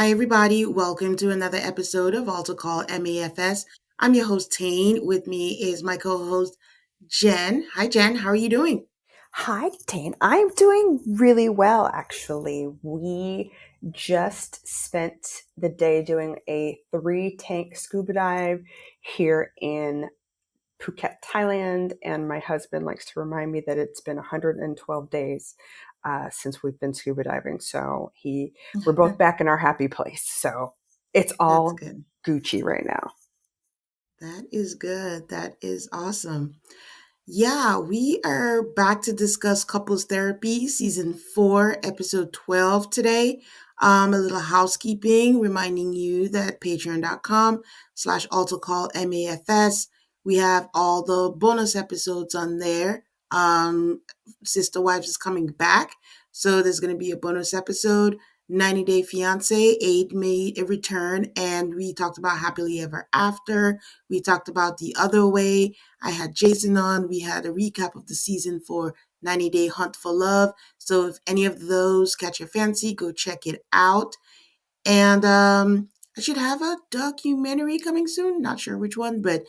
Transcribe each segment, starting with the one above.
Hi, everybody. Welcome to another episode of Also Call MAFS. I'm your host, Tane. With me is my co host, Jen. Hi, Jen. How are you doing? Hi, Dane. I'm doing really well, actually. We just spent the day doing a 3 tank scuba dive here in Phuket, Thailand. And my husband likes to remind me that it's been 112 days since we've been scuba diving. We're both back in our happy place. So it's That's all good. Gucci right now. That is good. That is awesome. Yeah, we are back to discuss couples therapy, season 4, episode 12 today. A little housekeeping, reminding you that patreon.com/slash call MAFS. We have all the bonus episodes on there. Sister Wives is coming back. So there's going to be a bonus episode. 90 Day Fiance, Aid made a return, and we talked about Happily Ever After. We talked about The Other Way. I had Jason on. We had a recap of the season for 90 Day Hunt for Love. So if any of those catch your fancy, go check it out. And I should have a documentary coming soon. Not sure which one, but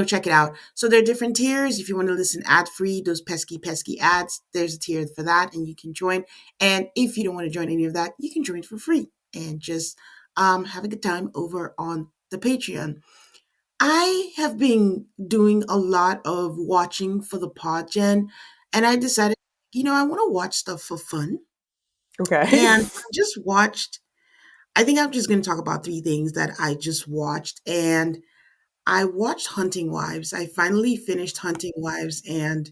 check it out. So there are different tiers. If you want to listen ad free, those pesky ads, there's a tier for that, and you can join. And if you don't want to join any of that, you can join for free and just have a good time over on the Patreon. I have been doing a lot of watching for the pod, Jen, and I decided, I want to watch stuff for fun. Okay. And I just watched, I think I'm just going to talk about 3 things that I just watched. And I watched Hunting Wives. I finally finished Hunting Wives, and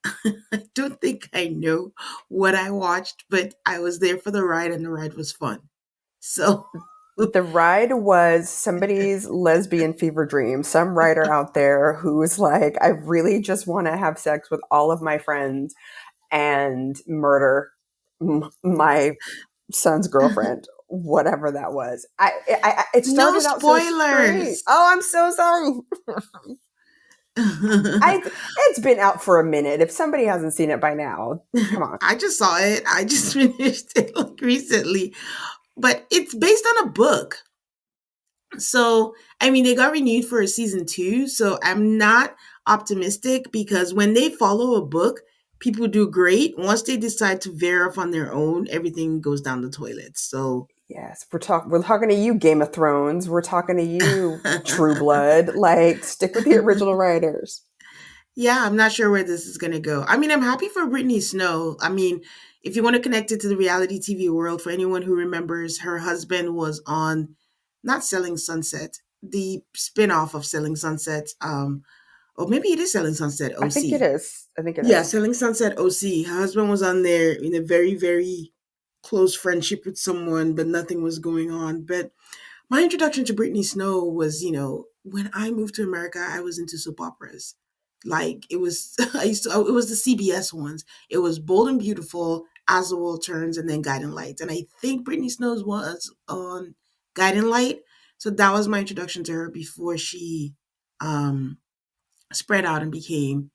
I don't think I know what I watched, but I was there for the ride, and the ride was fun. So, The ride was somebody's lesbian fever dream. Some writer out there who's like, I really just want to have sex with all of my friends and murder my son's girlfriend, whatever that was. It no started out so straight. spoilers. Oh, I'm so sorry. It's been out for a minute. If somebody hasn't seen it by now, come on. I just saw it. I just finished it like recently, but it's based on a book. So, I mean, they got renewed for a season 2. So I'm not optimistic because when they follow a book, people do great. Once they decide to veer off on their own, everything goes down the toilet. So, Yes, we're talking to you, Game of Thrones. We're talking to you, True Blood. Like, stick with the original writers. yeah, I'm not sure where this is going to go. I mean, I'm happy for Brittany Snow. I mean, if you want to connect it to the reality TV world, for anyone who remembers, her husband was on not Selling Sunset, the spin-off of Selling Sunset. Or maybe it is Selling Sunset I think it OC. is. I think it Yeah, is. Selling Sunset OC. Her husband was on there in a very, very close friendship with someone, but nothing was going on. But my introduction to Brittany Snow was, when I moved to America, I was into soap operas. Like it was, it was the CBS ones. It was Bold and Beautiful, As the World Turns, and then Guiding Light. And I think Brittany Snow's was on Guiding Light. So that was my introduction to her before she um, spread out and became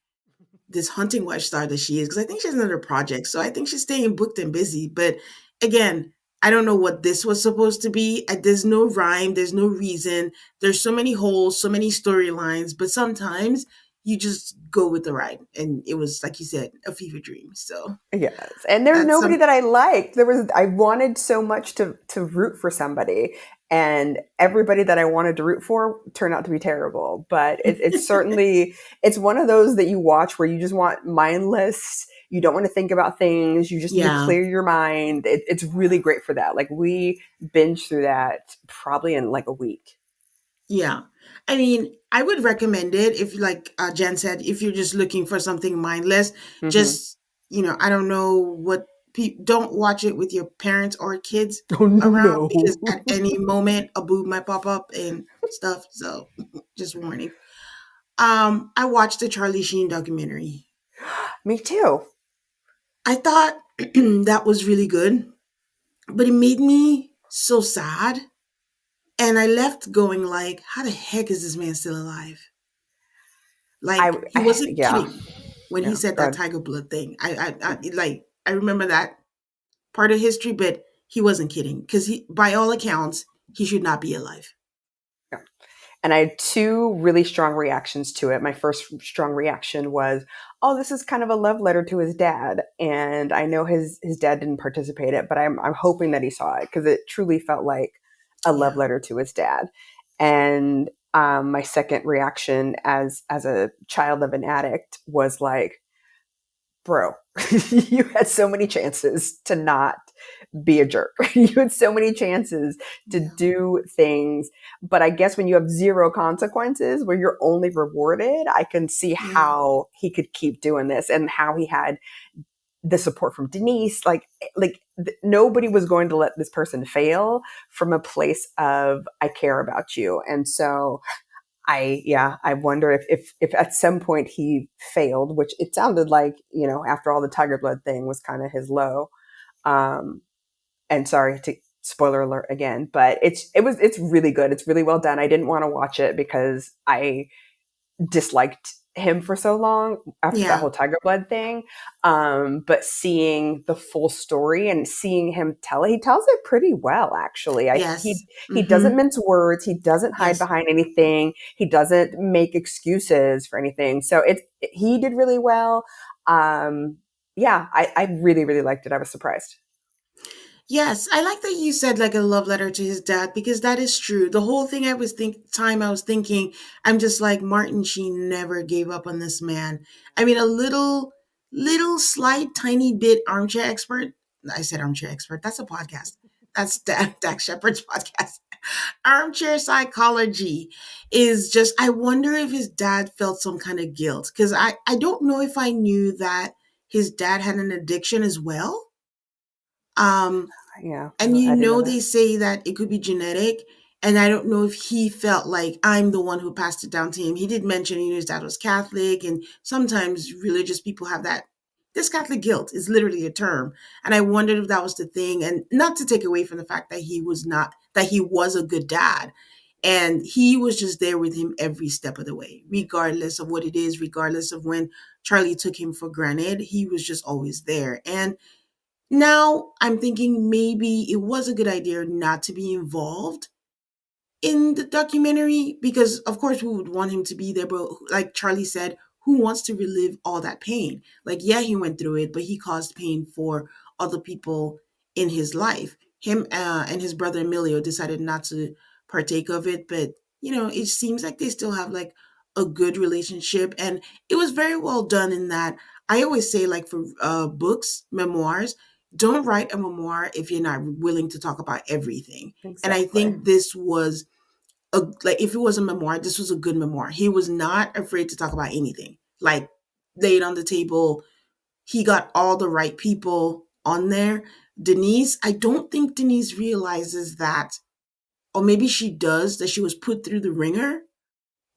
this hunting wife star that she is, because I think she has another project. So I think she's staying booked and busy. But again, I don't know what this was supposed to be. There's no rhyme, there's no reason. There's so many holes, so many storylines, but sometimes you just go with the ride. And it was, like you said, a fever dream. So Yes. And there's that's nobody some that I liked. I wanted so much to root for somebody. And everybody that I wanted to root for turned out to be terrible. But it's certainly, it's one of those that you watch where you just want mindless, you don't want to think about things. You just need to yeah. clear your mind. It's really great for that. Like we binged through that probably in like a week. Yeah. I mean, I would recommend it if, like Jen said, if you're just looking for something mindless, Hmm. just, I don't know what, don't watch it with your parents or kids Oh, around because no. at any moment a boob might pop up and stuff. So just warning. I watched the Charlie Sheen documentary. Me too. I thought that was really good, but it made me so sad. And I left going like, how the heck is this man still alive? Like he wasn't Yeah. kidding when he Yeah. said that God. tiger blood thing. I remember that part of history, but he wasn't kidding because he, by all accounts, he should not be alive. Yeah. And I had two really strong reactions to it. My first strong reaction was, oh, this is kind of a love letter to his dad. And I know his dad didn't participate in it, but I'm hoping that he saw it because it truly felt like a love Yeah. letter to his dad. And my second reaction as a child of an addict was like, bro, you had so many chances to not be a jerk. You had so many chances to Yeah. do things. But I guess when you have zero consequences, where you're only rewarded, I can see Yeah. how he could keep doing this and how he had the support from Denise. Nobody was going to let this person fail from a place of I care about you. And so I wonder if at some point he failed, which it sounded like, after all the Tiger Blood thing was kind of his low. Um, and sorry to spoiler alert again, but it's really good. It's really well done. I didn't want to watch it because I disliked him for so long after that Yeah. whole Tiger Blood thing. But seeing the full story and seeing him tell it, he tells it pretty well, actually. Yes. He doesn't mince words. He doesn't hide Yes. behind anything. He doesn't make excuses for anything. So he did really well. Yeah, I really, really liked it. I was surprised. Yes, I like that you said like a love letter to his dad because that is true. The whole thing I was thinking, I'm just like Martin. She never gave up on this man. I mean, a little slight, tiny bit armchair expert. I said armchair expert. That's a podcast. That's Dak Shepard's podcast. Armchair psychology is just. I wonder if his dad felt some kind of guilt because I don't know if I knew that his dad had an addiction as well. Um, Yeah, and I didn't know they that. say that it could be genetic. And I don't know if he felt like I'm the one who passed it down to him. He did mention, his dad was Catholic, and sometimes religious people have that. This Catholic guilt is literally a term. And I wondered if that was the thing. And not to take away from the fact that he was a good dad. And he was just there with him every step of the way, regardless of what it is, regardless of when Charlie took him for granted. He was just always there. And now I'm thinking maybe it was a good idea not to be involved in the documentary because of course we would want him to be there, but like Charlie said, who wants to relive all that pain? Like, yeah, he went through it, but he caused pain for other people in his life. Him and his brother Emilio decided not to partake of it, but it seems like they still have like a good relationship, and it was very well done in that. I always say, like, for books, memoirs, don't write a memoir if you're not willing to talk about everything. And I Exactly. think this was like, if it was a memoir, this was a good memoir. He was not afraid to talk about anything. Like, laid on the table. He got all the right people on there. Denise, I don't think Denise realizes that, or maybe she does, that she was put through the ringer,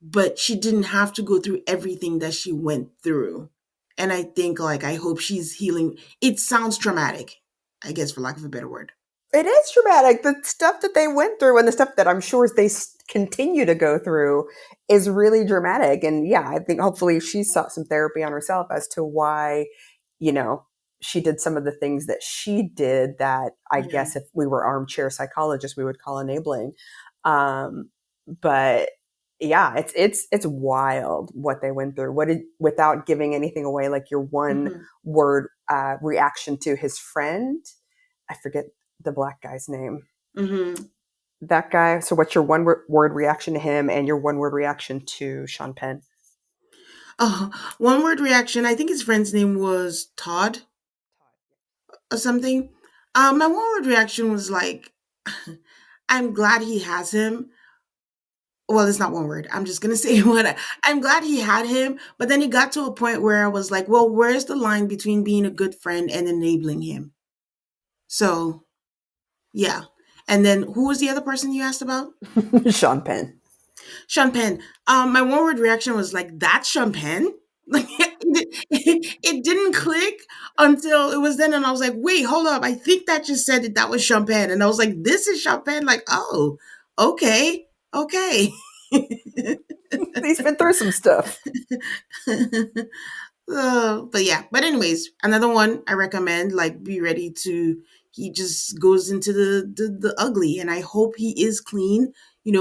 but she didn't have to go through everything that she went through. And I think, like, I hope she's healing. It sounds traumatic, I guess, for lack of a better word. It is traumatic. The stuff that they went through and the stuff that I'm sure they continue to go through is really dramatic. And yeah, I think hopefully she sought some therapy on herself as to why, you know, she did some of the things that she did that I Yeah. guess if we were armchair psychologists, we would call enabling. Um, but yeah, it's wild what they went through. Without giving anything away, like your one Hmm. word reaction to his friend, I forget the black guy's name. Hmm. That guy. So, what's your one word reaction to him and your one word reaction to Sean Penn? Oh, one word reaction. I think his friend's name was Todd or something. My one word reaction was like, I'm glad he has him. Well, it's not one word. I'm just gonna say what I'm glad he had him. But then it got to a point where I was like, well, where's the line between being a good friend and enabling him? So yeah. And then who was the other person you asked about? Sean Penn. Sean Penn. My one word reaction was like, that's Sean Penn. Like, it didn't click until it was then, and I was like, wait, hold up. I think that just said that was Sean Penn, and I was like, this is Sean Penn. Like, oh, okay, okay. He's been through some stuff. But yeah, but anyways, another one I recommend. Like, be ready to he just goes into the ugly. And I hope he is clean,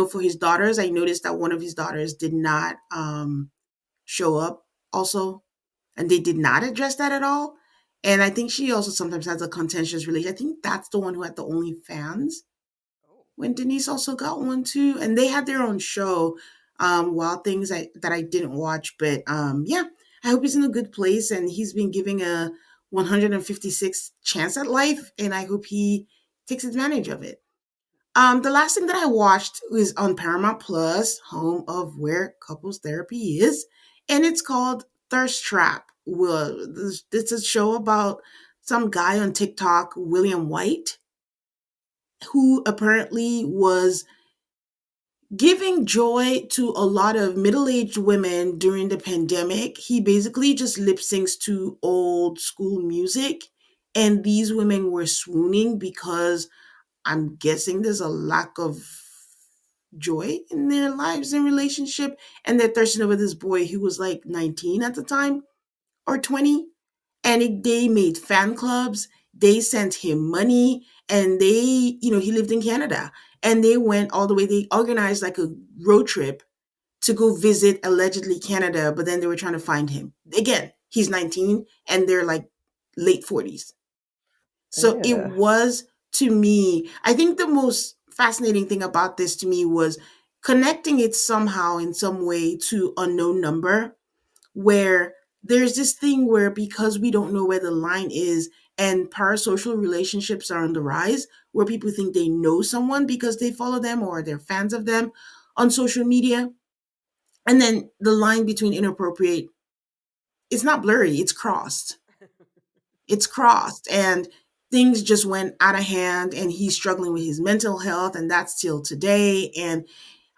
for his daughters. I noticed that one of his daughters did not show up also, and they did not address that at all. And I think she also sometimes has a contentious relation. I think that's the one who had the OnlyFans when Denise also got one too, and they had their own show. Wild things that I didn't watch, but yeah, I hope he's in a good place and he's been giving a 156 chance at life, and I hope he takes advantage of it. The last thing that I watched was on Paramount Plus, home of where couples therapy is, and it's called Thirst Trap. Well, this is a show about some guy on TikTok, William White, who apparently was giving joy to a lot of middle-aged women during the pandemic. He basically just lip syncs to old school music, and these women were swooning because I'm guessing there's a lack of joy in their lives and relationship, and they're thirsting over this boy who was like 19 at the time or 20, and they made fan clubs. They sent him money, and he lived in Canada, and they went all the way. They organized like a road trip to go visit allegedly Canada, but then they were trying to find him again. He's 19, and they're like late 40s. So it Ugh. was, to me, I think the most fascinating thing about this to me was connecting it somehow in some way to unknown number, where there's this thing where because we don't know where the line is and parasocial relationships are on the rise, where people think they know someone because they follow them or they're fans of them on social media, and then the line between inappropriate, it's not blurry, it's crossed, and things just went out of hand, and he's struggling with his mental health, and that's till today. And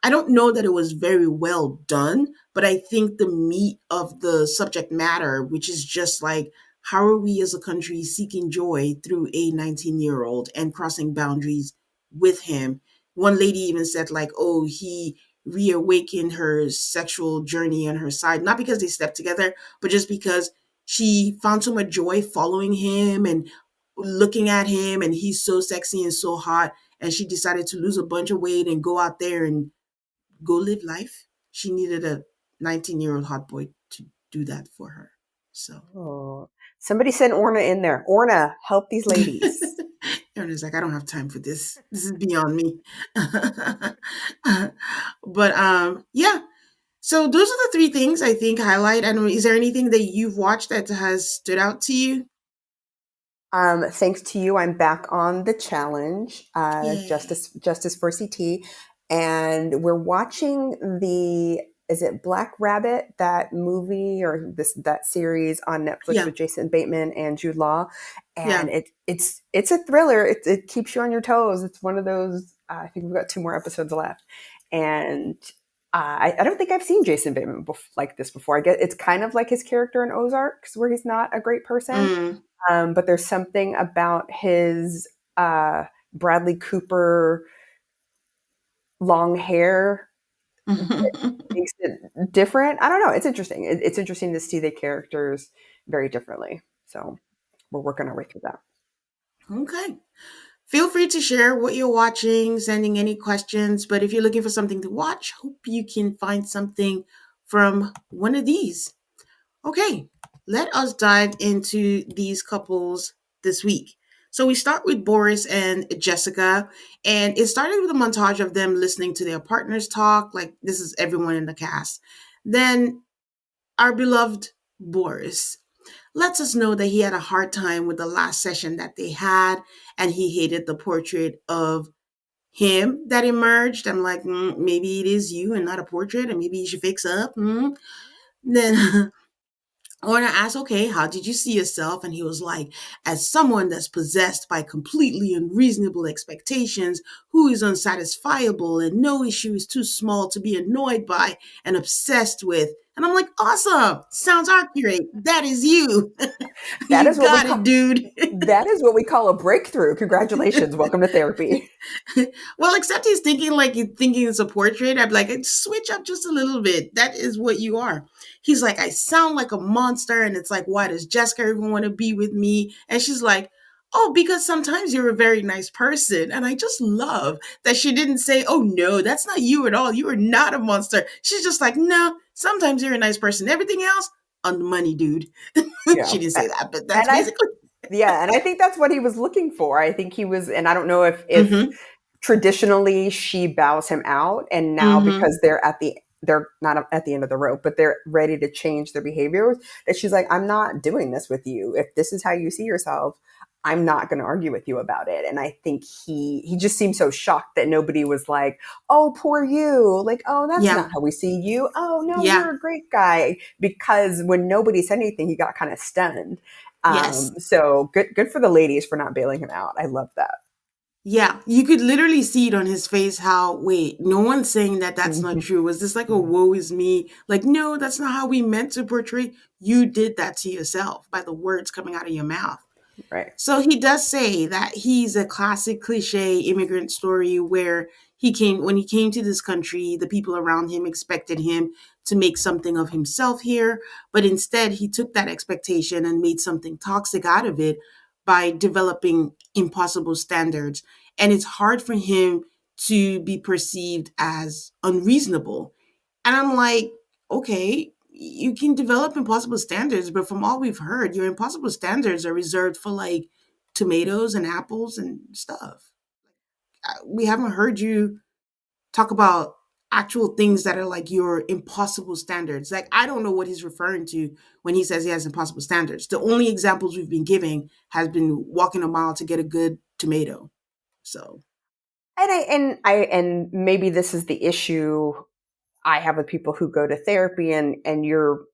I don't know that it was very well done, but I think the meat of the subject matter, which is just like, how are we as a country seeking joy through a 19-year-old and crossing boundaries with him? One lady even said, like, oh, he reawakened her sexual journey on her side, not because they slept together, but just because she found so much joy following him and looking at him, and he's so sexy and so hot. And she decided to lose a bunch of weight and go out there and go live life. She needed a 19-year-old hot boy to do that for her. So Oh, somebody send Orna in there. Orna, help these ladies. Aaron's like, I don't have time for this. This is beyond me. But yeah. So those are the three things I think highlight. I don't know, is there anything that you've watched that has stood out to you? Thanks to you, I'm back on the challenge, Yay. Justice for CT, and we're watching the is it Black Rabbit, that movie or that series on Netflix Yeah. with Jason Bateman and Jude Law, Yeah. and it's a thriller. It keeps you on your toes. It's one of those. I think we've got two more episodes left, and I don't think I've seen Jason Bateman like this before. I guess it's kind of like his character in Ozarks, where he's not a great person, Mm. but there's something about his Bradley Cooper long hair that makes it different. I don't know. It's interesting. It's interesting to see the characters very differently. So we're working our way through that. Okay. Feel free to share what you're watching, sending any questions. But if you're looking for something to watch, hope you can find something from one of these. Okay, let us dive into these couples this week. So we start with Boris and Jessica, and it started with a montage of them listening to their partners talk. Like, this is everyone in the cast. Then our beloved Boris lets us know that he had a hard time with the last session that they had, and he hated the portrait of him that emerged. I'm like, maybe it is you and not a portrait, and maybe you should fix up. Then Orna asked, okay, how did you see yourself? And he was like, as someone that's possessed by completely unreasonable expectations, who is unsatisfiable, and no issue is too small to be annoyed by and obsessed with. And I'm like, awesome. Sounds accurate. That is you. That You is what we got call it, dude. that is what we call a breakthrough. Congratulations. Welcome to therapy. Well, except he's thinking like he's thinking it's a portrait. I'm like, switch up just a little bit. That is what you are. He's like, I sound like a monster. And it's like, why does Jessica even want to be with me? And she's like, Oh, because sometimes you're a very nice person. And I just love that she didn't say, oh, no, that's not you at all. You are not a monster. She's just like, no, sometimes you're a nice person. Everything else on the money, dude. Yeah. She didn't say that, but that's And I basically. Yeah, and I think that's what he was looking for. I think he was, and I don't know if Mm-hmm. traditionally she bows him out, and now Mm-hmm. because they're not at the end of the rope, but they're ready to change their behavior, that she's like, I'm not doing this with you. If this is how you see yourself, I'm not going to argue with you about it. And I think he just seemed so shocked that nobody was like, oh, poor you, like, oh, that's Yeah. not how we see you, oh no, Yeah. you're a great guy. Because when nobody said anything, he got kind of stunned. Yes. So good for the ladies for not bailing him out. I love that. Yeah, you could literally see it on his face how, wait, no one's saying that that's not Mhm. true. Was this like a Mhm. woe is me? Like, no, that's not how we meant to portray. You did that to yourself by the words coming out of your mouth. Right. So he does say that he's a classic cliche immigrant story where when he came to this country, the people around him expected him to make something of himself here, but instead he took that expectation and made something toxic out of it by developing impossible standards. And it's hard for him to be perceived as unreasonable. And I'm like, okay, you can develop impossible standards, but from all we've heard, your impossible standards are reserved for like tomatoes and apples and stuff. We haven't heard you talk about actual things that are like your impossible standards. Like, I don't know what he's referring to when he says he has impossible standards. The only examples we've been giving has been walking a mile to get a good tomato. So, And maybe this is the issue I have with people who go to therapy, and you're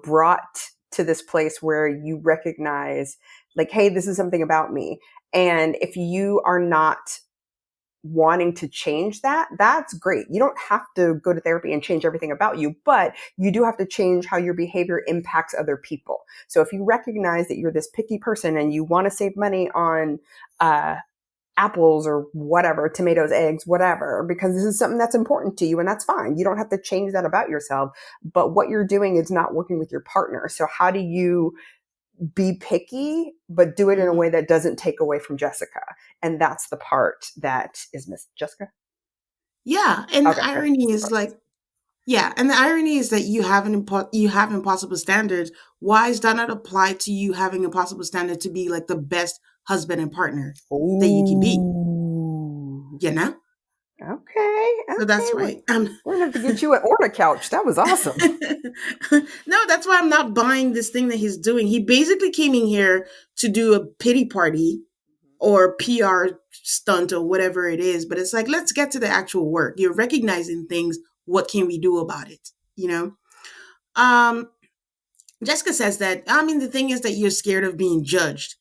brought to this place where you recognize, like, hey, this is something about me. And if you are not wanting to change that, that's great. You don't have to go to therapy and change everything about you, but you do have to change how your behavior impacts other people. So if you recognize that you're this picky person and you want to save money on uh, apples or whatever, tomatoes, eggs, whatever, because this is something that's important to you, and that's fine. You don't have to change that about yourself. But what you're doing is not working with your partner. So how do you be picky, but do it in a mhm. way that doesn't take away from Jessica? And that's the part that is missed. Jessica? Yeah. And the Okay, good. irony That's the is part. like, yeah, and the irony is that you have impossible standards. Why does that not apply to you having impossible standard to be like the best husband and partner that you can be? Ooh. You know. Okay, So that's okay. why We're gonna have to get you an order couch. That was awesome. no, that's why I'm not buying this thing that he's doing. He basically came in here to do a pity party or PR stunt or whatever it is. But it's like, let's get to the actual work. You're recognizing things. What can we do about it? You know. Um, Jessica says that, I mean, the thing is that you're scared of being judged.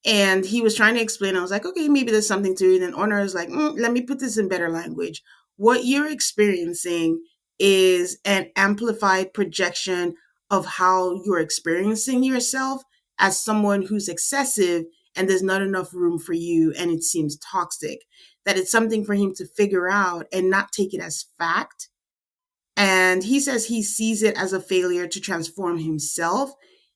And he was trying to explain. I was like, okay, maybe there's something to it. And Honor is like, let me put this in better language. What you're experiencing is an amplified projection of how you're experiencing yourself as someone who's excessive and there's not enough room for you and it seems toxic. That it's something for him to figure out and not take it as fact, and he says he sees it as a failure to transform himself.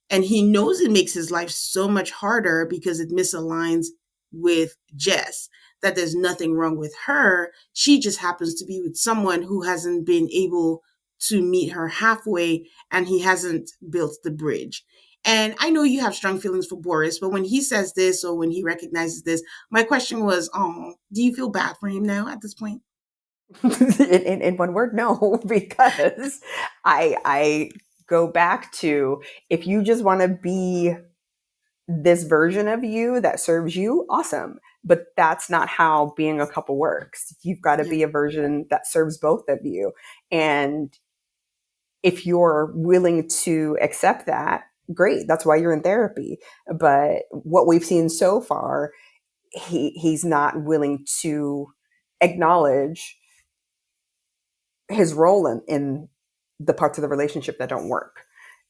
And he knows it makes his life so much harder because it misaligns with Jess. That there's nothing wrong with her. She just happens to be with someone who hasn't been able to meet her halfway and he hasn't built the bridge. And I know you have strong feelings for Boris, but when he says this or when he recognizes this, my question was, oh, do you feel bad for him now at this point? In one word, no, because I go back to, if you just want to be this version of you that serves you, awesome. But that's not how being a couple works. You've got to Yeah. be a version that serves both of you. And if you're willing to accept that, great. That's why you're in therapy. But what we've seen so far, he's not willing to acknowledge his role in the parts of the relationship that don't work.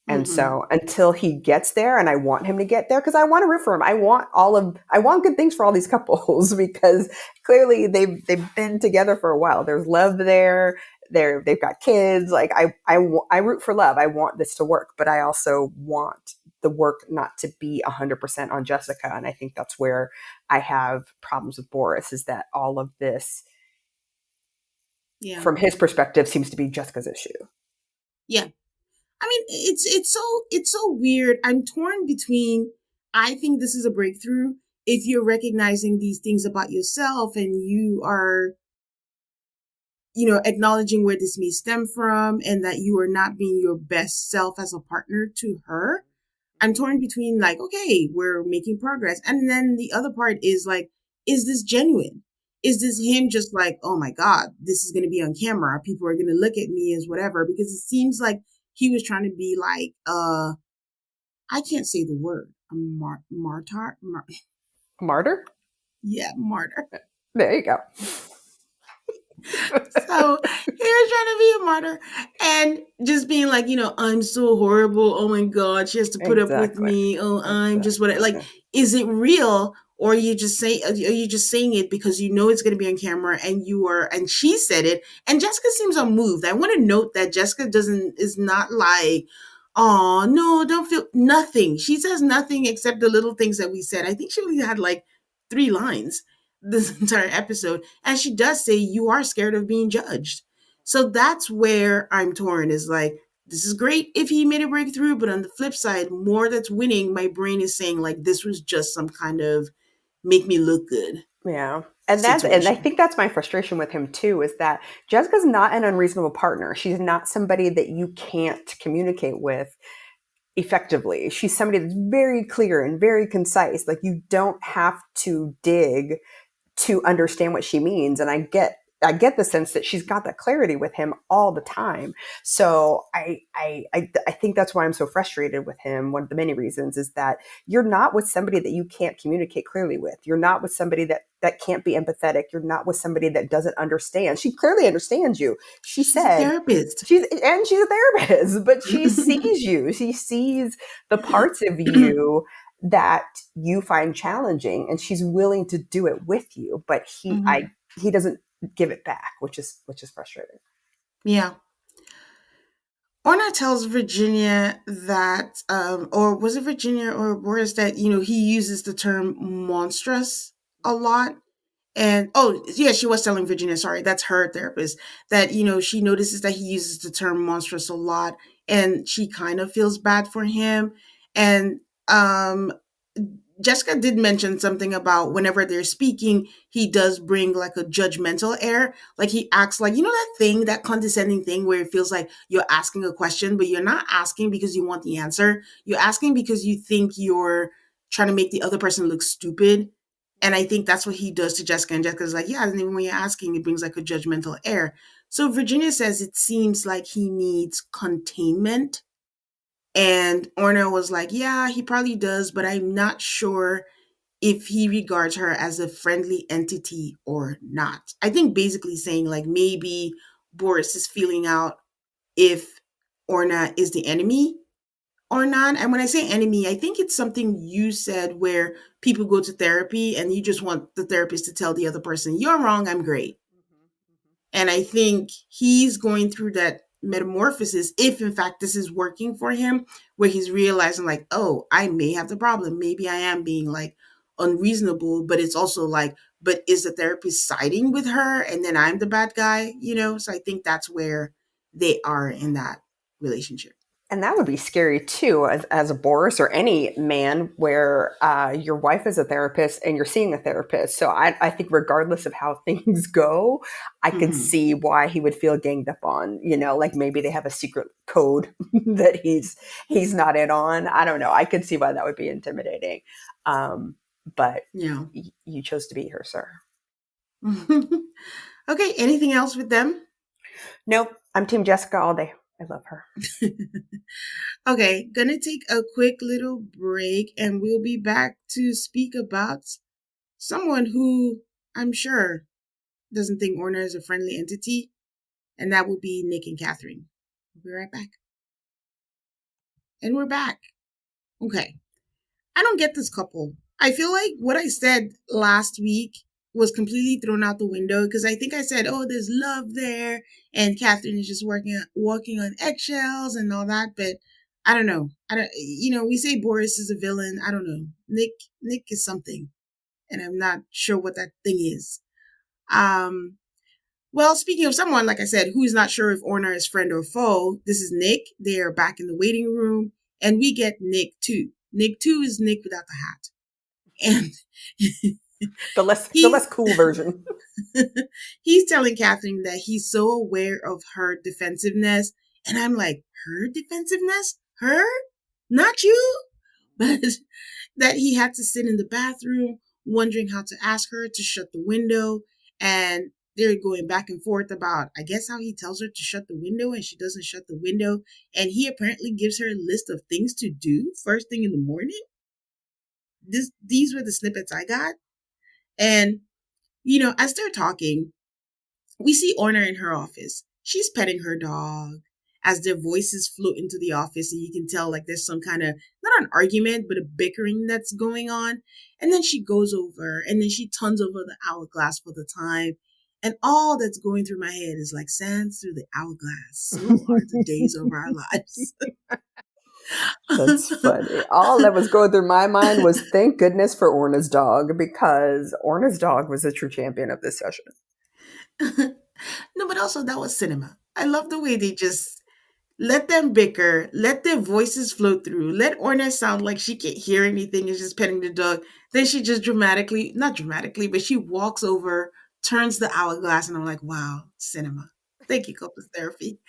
And Mm-hmm. so until he gets there, and I want him to get there, because I want to root for him. I want good things for all these couples because clearly they've been together for a while. There's love there. They've got kids. Like I root for love. I want this to work, but I also want the work not to be 100% on Jessica. And I think that's where I have problems with Boris, is that all of this, Yeah. from his perspective, seems to be Jessica's issue. Yeah. I mean, it's so weird. I'm torn between, I think this is a breakthrough if you're recognizing these things about yourself and you are, acknowledging where this may stem from and that you are not being your best self as a partner to her. I'm torn between like, okay, we're making progress. And then the other part is like, is this genuine? Is this him just like, oh my God, this is going to be on camera. People are going to look at me as whatever, because it seems like he was trying to be like, I can't say the word. A martyr? Martyr? Yeah, martyr. There you go. So he was trying to be a martyr and just being like, I'm so horrible. Oh my God, she has to put up with Exactly. me. Oh, I'm just what, like, Exactly. is it real? Or are you just saying it because you know it's going to be on camera and and she said it, and Jessica seems unmoved. I want to note that Jessica is not like, oh no, don't feel nothing. She says nothing except the little things that we said. I think she only had like 3 lines this entire episode. And she does say, you are scared of being judged. So that's where I'm torn, is like, this is great if he made a breakthrough, but on the flip side, more that's winning, my brain is saying, like, this was just some kind of make me look good Yeah. And I situation. think that's my frustration with him too, is that Jessica's not an unreasonable partner. She's not somebody that you can't communicate with effectively. She's somebody that's very clear and very concise. Like, you don't have to dig to understand what she means. And I get the sense that she's got that clarity with him all the time. So I think that's why I'm so frustrated with him. One of the many reasons is that you're not with somebody that you can't communicate clearly with. You're not with somebody that can't be empathetic. You're not with somebody that doesn't understand. She clearly understands you. She She's a said therapist. she's a therapist, but she sees you. She sees the parts of you that you find challenging, and she's willing to do it with you, but Mhm. he doesn't give it back, which is frustrating. Yeah. Orna tells Virginia that, or was it Virginia or Boris, that, he uses the term monstrous a lot. And oh, yeah, she was telling Virginia, sorry, that's her therapist, that, she notices that he uses the term monstrous a lot and she kind of feels bad for him. And um, Jessica did mention something about whenever they're speaking, he does bring like a judgmental air. Like he acts like, that thing, that condescending thing where it feels like you're asking a question, but you're not asking because you want the answer. You're asking because you think you're trying to make the other person look stupid. And I think that's what he does to Jessica. And Jessica's like, yeah, and even when you're asking, it brings like a judgmental air. So Virginia says it seems like he needs containment. And Orna was like, yeah, he probably does, but I'm not sure if he regards her as a friendly entity or not. I think basically saying like maybe Boris is feeling out if Orna is the enemy or not. And when I say enemy, I think it's something you said where people go to therapy and you just want the therapist to tell the other person, you're wrong, I'm great. And I think he's going through that metamorphosis, if in fact this is working for him, where he's realizing, like, oh, I may have the problem. Maybe I am being like unreasonable, but it's also like, but is the therapist siding with her and then I'm the bad guy? So I think that's where they are in that relationship. And that would be scary too, as a Boris or any man, where your wife is a therapist and you're seeing a therapist. So I think regardless of how things go, I could Mm-hmm. see why he would feel ganged up on. Like maybe they have a secret code that he's not in on. I don't know. I could see why that would be intimidating. But Yeah. you chose to be here, sir. Okay, anything else with them? Nope. I'm Team Jessica all day. I love her. Okay, gonna take a quick little break and we'll be back to speak about someone who I'm sure doesn't think Orna is a friendly entity, and that would be Nick and Catherine. We'll be right back. And we're back. Okay, I don't get this couple. I feel like what I said last week was completely thrown out the window because I think I said, oh, there's love there, and Catherine is just walking on eggshells and all that, but I don't know. I don't. We say Boris is a villain. I don't know. Nick is something, and I'm not sure what that thing is. Um. Well, speaking of someone, like I said, who's not sure if Orna is friend or foe, this is Nick. They are back in the waiting room, and we get Nick 2. Nick 2 is Nick without the hat. And The he's less cool version. he's telling Catherine that he's so aware of her defensiveness. And I'm like, her defensiveness? Her? Not you? But that he had to sit in the bathroom wondering how to ask her to shut the window. And they're going back and forth about, I guess, how he tells her to shut the window and she doesn't shut the window. And he apparently gives her a list of things to do first thing in the morning. These were the snippets I got. And, as they're talking, we see Orna in her office. She's petting her dog as their voices float into the office, and you can tell like there's some kind of not an argument, but a bickering that's going on. And then she goes over and then she turns over the hourglass for the time. And all that's going through my head is like sands through the hourglass. So are the days of our lives. That's funny. All that was going through my mind was thank goodness for Orna's dog, because Orna's dog was a true champion of this session. No, but also that was cinema. I love the way they just let them bicker, let their voices flow through, let Orna sound like she can't hear anything, is just petting the dog. Then she just not dramatically, but she walks over, turns the hourglass, and I'm like, wow, cinema. Thank you, couples therapy.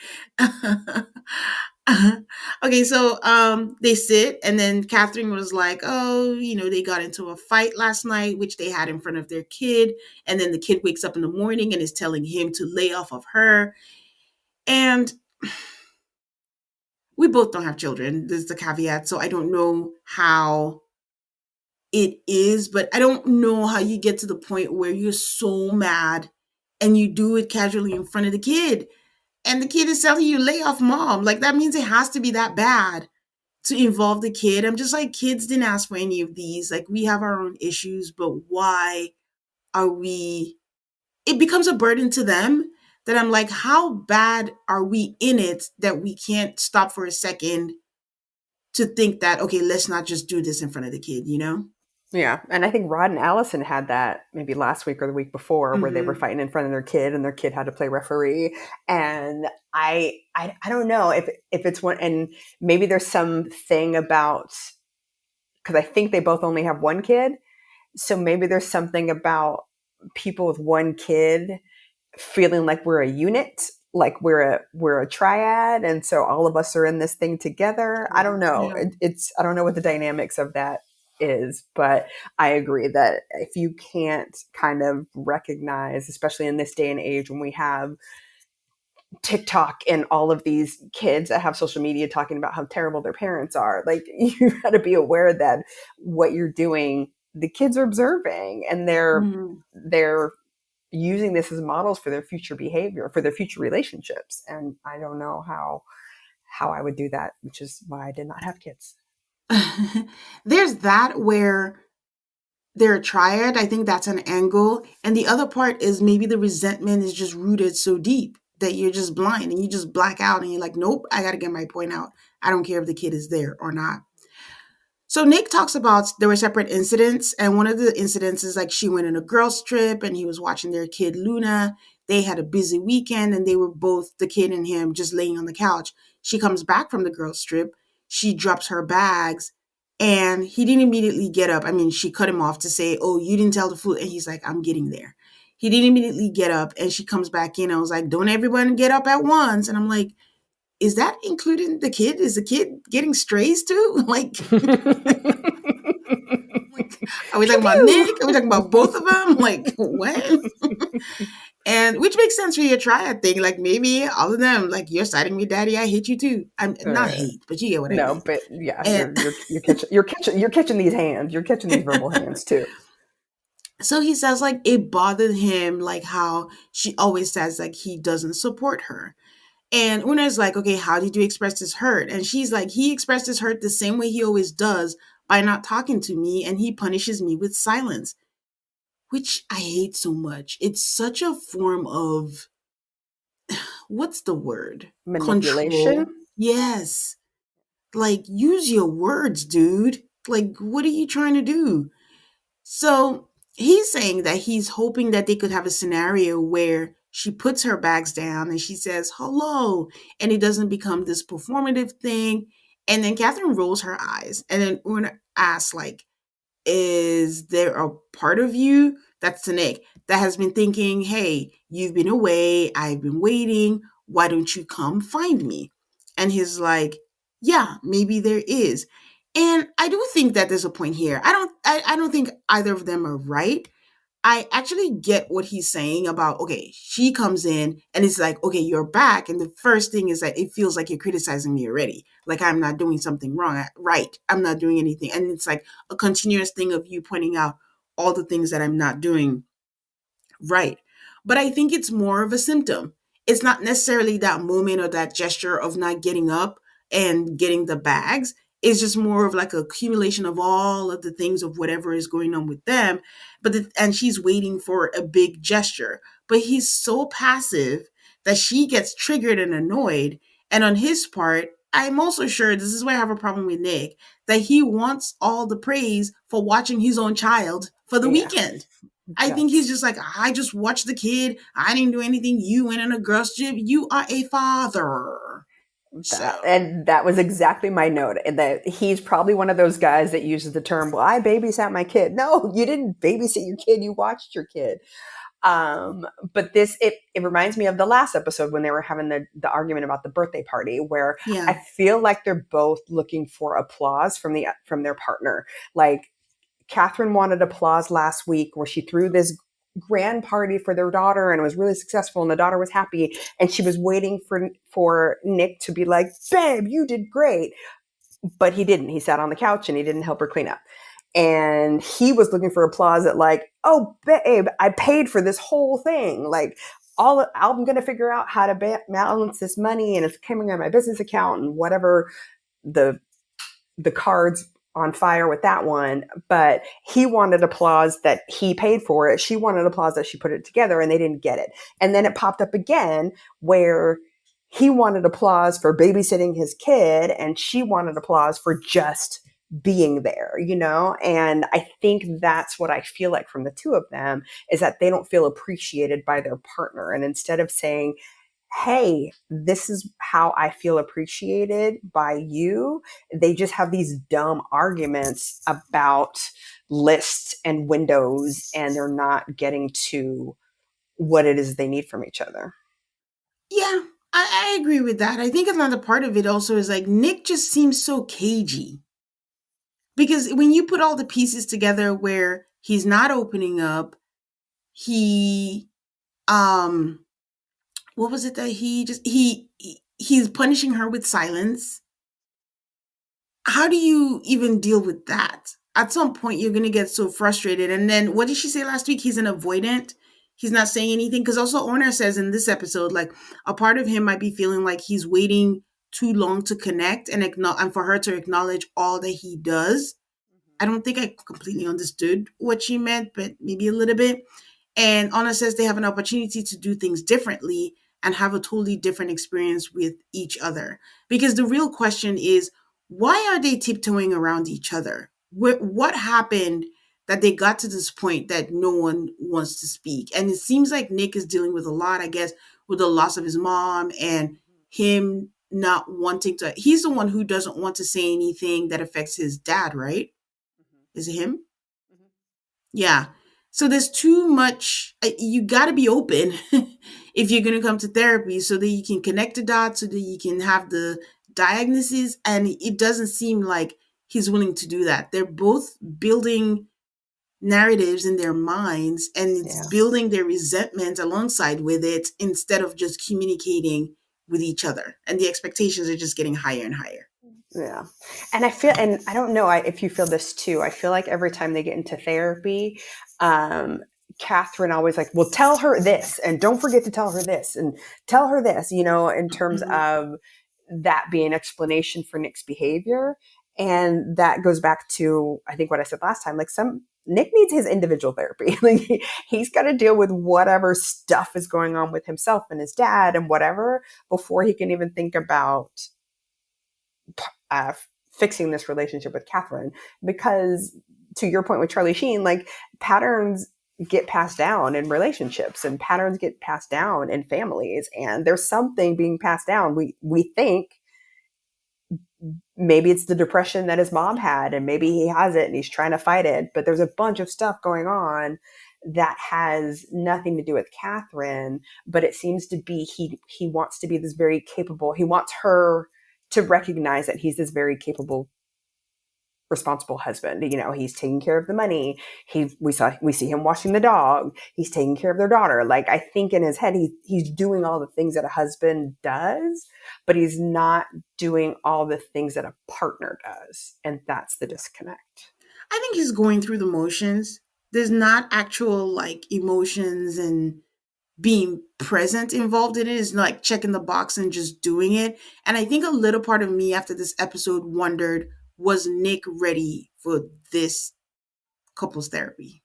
Okay, so they sit, and then Catherine was like, oh, they got into a fight last night, which they had in front of their kid, and then the kid wakes up in the morning and is telling him to lay off of her. And we both don't have children. There's the caveat. So I don't know how it is, but I don't know how you get to the point where you're so mad and you do it casually in front of the kid. And the kid is telling you, lay off mom. Like, that means it has to be that bad to involve the kid. I'm just like, kids didn't ask for any of these. Like, we have our own issues, but why are we? It becomes a burden to them that I'm like, how bad are we in it that we can't stop for a second to think that, okay, let's not just do this in front of the kid? Yeah, and I think Rod and Allison had that maybe last week or the week before, where they were Hmm. fighting in front of their kid, and their kid had to play referee. And I don't know if it's one, and maybe there's something about, because I think they both only have one kid, so maybe there's something about people with one kid feeling like we're a unit, like we're a triad, and so all of us are in this thing together. I don't know. Yeah. It's I don't know what the dynamics of that is, but I agree that if you can't kind of recognize, especially in this day and age when we have TikTok and all of these kids that have social media talking about how terrible their parents are, like, you got to be aware that what you're doing, the kids are observing, and Hmm. they're using this as models for their future behavior, for their future relationships. And I don't know how I would do that, which is why I did not have kids. There's that where they're a triad. I think that's an angle. And the other part is maybe the resentment is just rooted so deep that you're just blind and you just black out and you're like, nope, I got to get my point out. I don't care if the kid is there or not. So Nick talks about there were separate incidents, and one of the incidents is like she went on a girls' trip and he was watching their kid Luna. They had a busy weekend and they were both, the kid and him, just laying on the couch. She comes back from the girls' trip. She drops her bags and he didn't immediately get up. I mean, she cut him off to say, oh, you didn't tell the food. And he's like, I'm getting there. He didn't immediately get up and she comes back in. I was like, don't everyone get up at once. And I'm like, is that including the kid? Is the kid getting strays too? Like, like, are we Pew talking about Nick? Are we pew. talking about both of them? Like, what? And which makes sense for your triad thing. Like, maybe all of them, like, you're siding with daddy, I hate you too. I'm not uh, hate, but you get what I no, mean. but yeah, And you're catching these hands. You're catching these verbal hands too. so he says, like, it bothered him, like, how she always says, like, he doesn't support her. And Una's like, okay, how did you express his hurt? And she's like, he expressed his hurt the same way he always does by not talking to me, and he punishes me with silence, which I hate so much. It's such a form of, what's the word? Manipulation. Control. Yes. Like, use your words, dude. Like, what are you trying to do? So he's saying that he's hoping that they could have a scenario where she puts her bags down and she says hello, and it doesn't become this performative thing. And then Catherine rolls her eyes, and then Una asks, like, is there a part of you, that's to Nick, that has been thinking, hey, you've been away, I've been waiting, why don't you come find me? And he's like, yeah, maybe there is. And I do think that there's a point here. I don't think either of them are right. I actually get what he's saying about, okay, she comes in and it's like, okay, you're back. And the first thing is that it feels like you're criticizing me already. Like I'm not doing something wrong. Right. I'm not doing anything. And it's like a continuous thing of you pointing out all the things that I'm not doing right. But I think it's more of a symptom. It's not necessarily that moment or that gesture of not getting up and getting the bags. It's just more of like a accumulation of all of the things of whatever is going on with them. And she's waiting for a big gesture. But he's so passive that she gets triggered and annoyed. And on his part, I'm also sure this is where I have a problem with Nick, that he wants all the praise for watching his own child for the Yeah, weekend. I think he's that's just like, I just watched the kid. I didn't do anything. You went on a girl's trip. You are a father. that. So, And that was exactly my note. And that he's probably one of those guys that uses the term, well, I babysat my kid. No, you didn't babysit your kid. You watched your kid. But it reminds me of the last episode when they were having the argument about the birthday party, where I yeah. feel like they're both looking for applause from their partner. Like Catherine wanted applause last week where she threw this grand party for their daughter and it was really successful and the daughter was happy and she was waiting for Nick to be like, babe, you did great. But he didn't. He sat on the couch and he didn't help her clean up. And he was looking for applause at like, oh, babe, I paid for this whole thing. Like, I'm going to figure out how to balance this money and it's coming on my business account and whatever the cards on fire with that one. But he wanted applause that he paid for it. She wanted applause that she put it together and they didn't get it. And then it popped up again where he wanted applause for babysitting his kid and she wanted applause for just being there, you know? And I think that's what I feel like from the two of them is that they don't feel appreciated by their partner. And instead of saying, hey, this is how I feel appreciated by you, they just have these dumb arguments about lists and windows, and they're not getting to what it is they need from each other. Yeah, I agree with that. I think another part of it also is like Nick just seems so cagey. Because when you put all the pieces together where he's not opening up, he um what was it that he's punishing her with silence. How do you even deal with that? At some point, you're going to get so frustrated. And then, what did she say last week? He's an avoidant. He's not saying anything. Because also, Orner says in this episode, like, a part of him might be feeling like he's waiting too long to connect and for her to acknowledge all that he does. I don't think I completely understood what she meant, but maybe a little bit. And Anna says they have an opportunity to do things differently and have a totally different experience with each other. Because the real question is, why are they tiptoeing around each other? What happened that they got to this point that no one wants to speak? And it seems like Nick is dealing with a lot, I guess, with the loss of his mom and him not wanting to. He's the one who doesn't want to say anything that affects his dad, right? Is it him? Yeah. So there's too much. You got to be open if you're going to come to therapy so that you can connect the dots, so that you can have the diagnosis. And it doesn't seem like he's willing to do that. They're both building narratives in their minds and it's Yeah. building their resentment alongside with it instead of just communicating with each other. And the expectations are just getting higher and higher. Yeah. And and I don't know if you feel this too. I feel like every time they get into therapy, um, Catherine always like, well, tell her this and don't forget to tell her this and tell her this, you know, in terms Mhm. of that being explanation for Nick's behavior. And that goes back to, I think what I said last time, like Nick needs his individual therapy. Like he's got to deal with whatever stuff is going on with himself and his dad and whatever before he can even think about uh, fixing this relationship with Catherine, because to your point with Charlie Sheen, like patterns get passed down in relationships and patterns get passed down in families, and there's something being passed down. We think maybe it's the depression that his mom had and maybe he has it and he's trying to fight it, but there's a bunch of stuff going on that has nothing to do with Catherine, but it seems to be he wants to be this very capable, he wants her to recognize that he's this very capable, responsible husband. You know, he's taking care of the money. We see him washing the dog. He's taking care of their daughter. Like, I think in his head he's doing all the things that a husband does, but he's not doing all the things that a partner does. And that's the disconnect. I think he's going through the motions. There's not actual like emotions and being present involved in it. It's like checking the box and just doing it. And I think a little part of me after this episode wondered, was Nick ready for this couples therapy?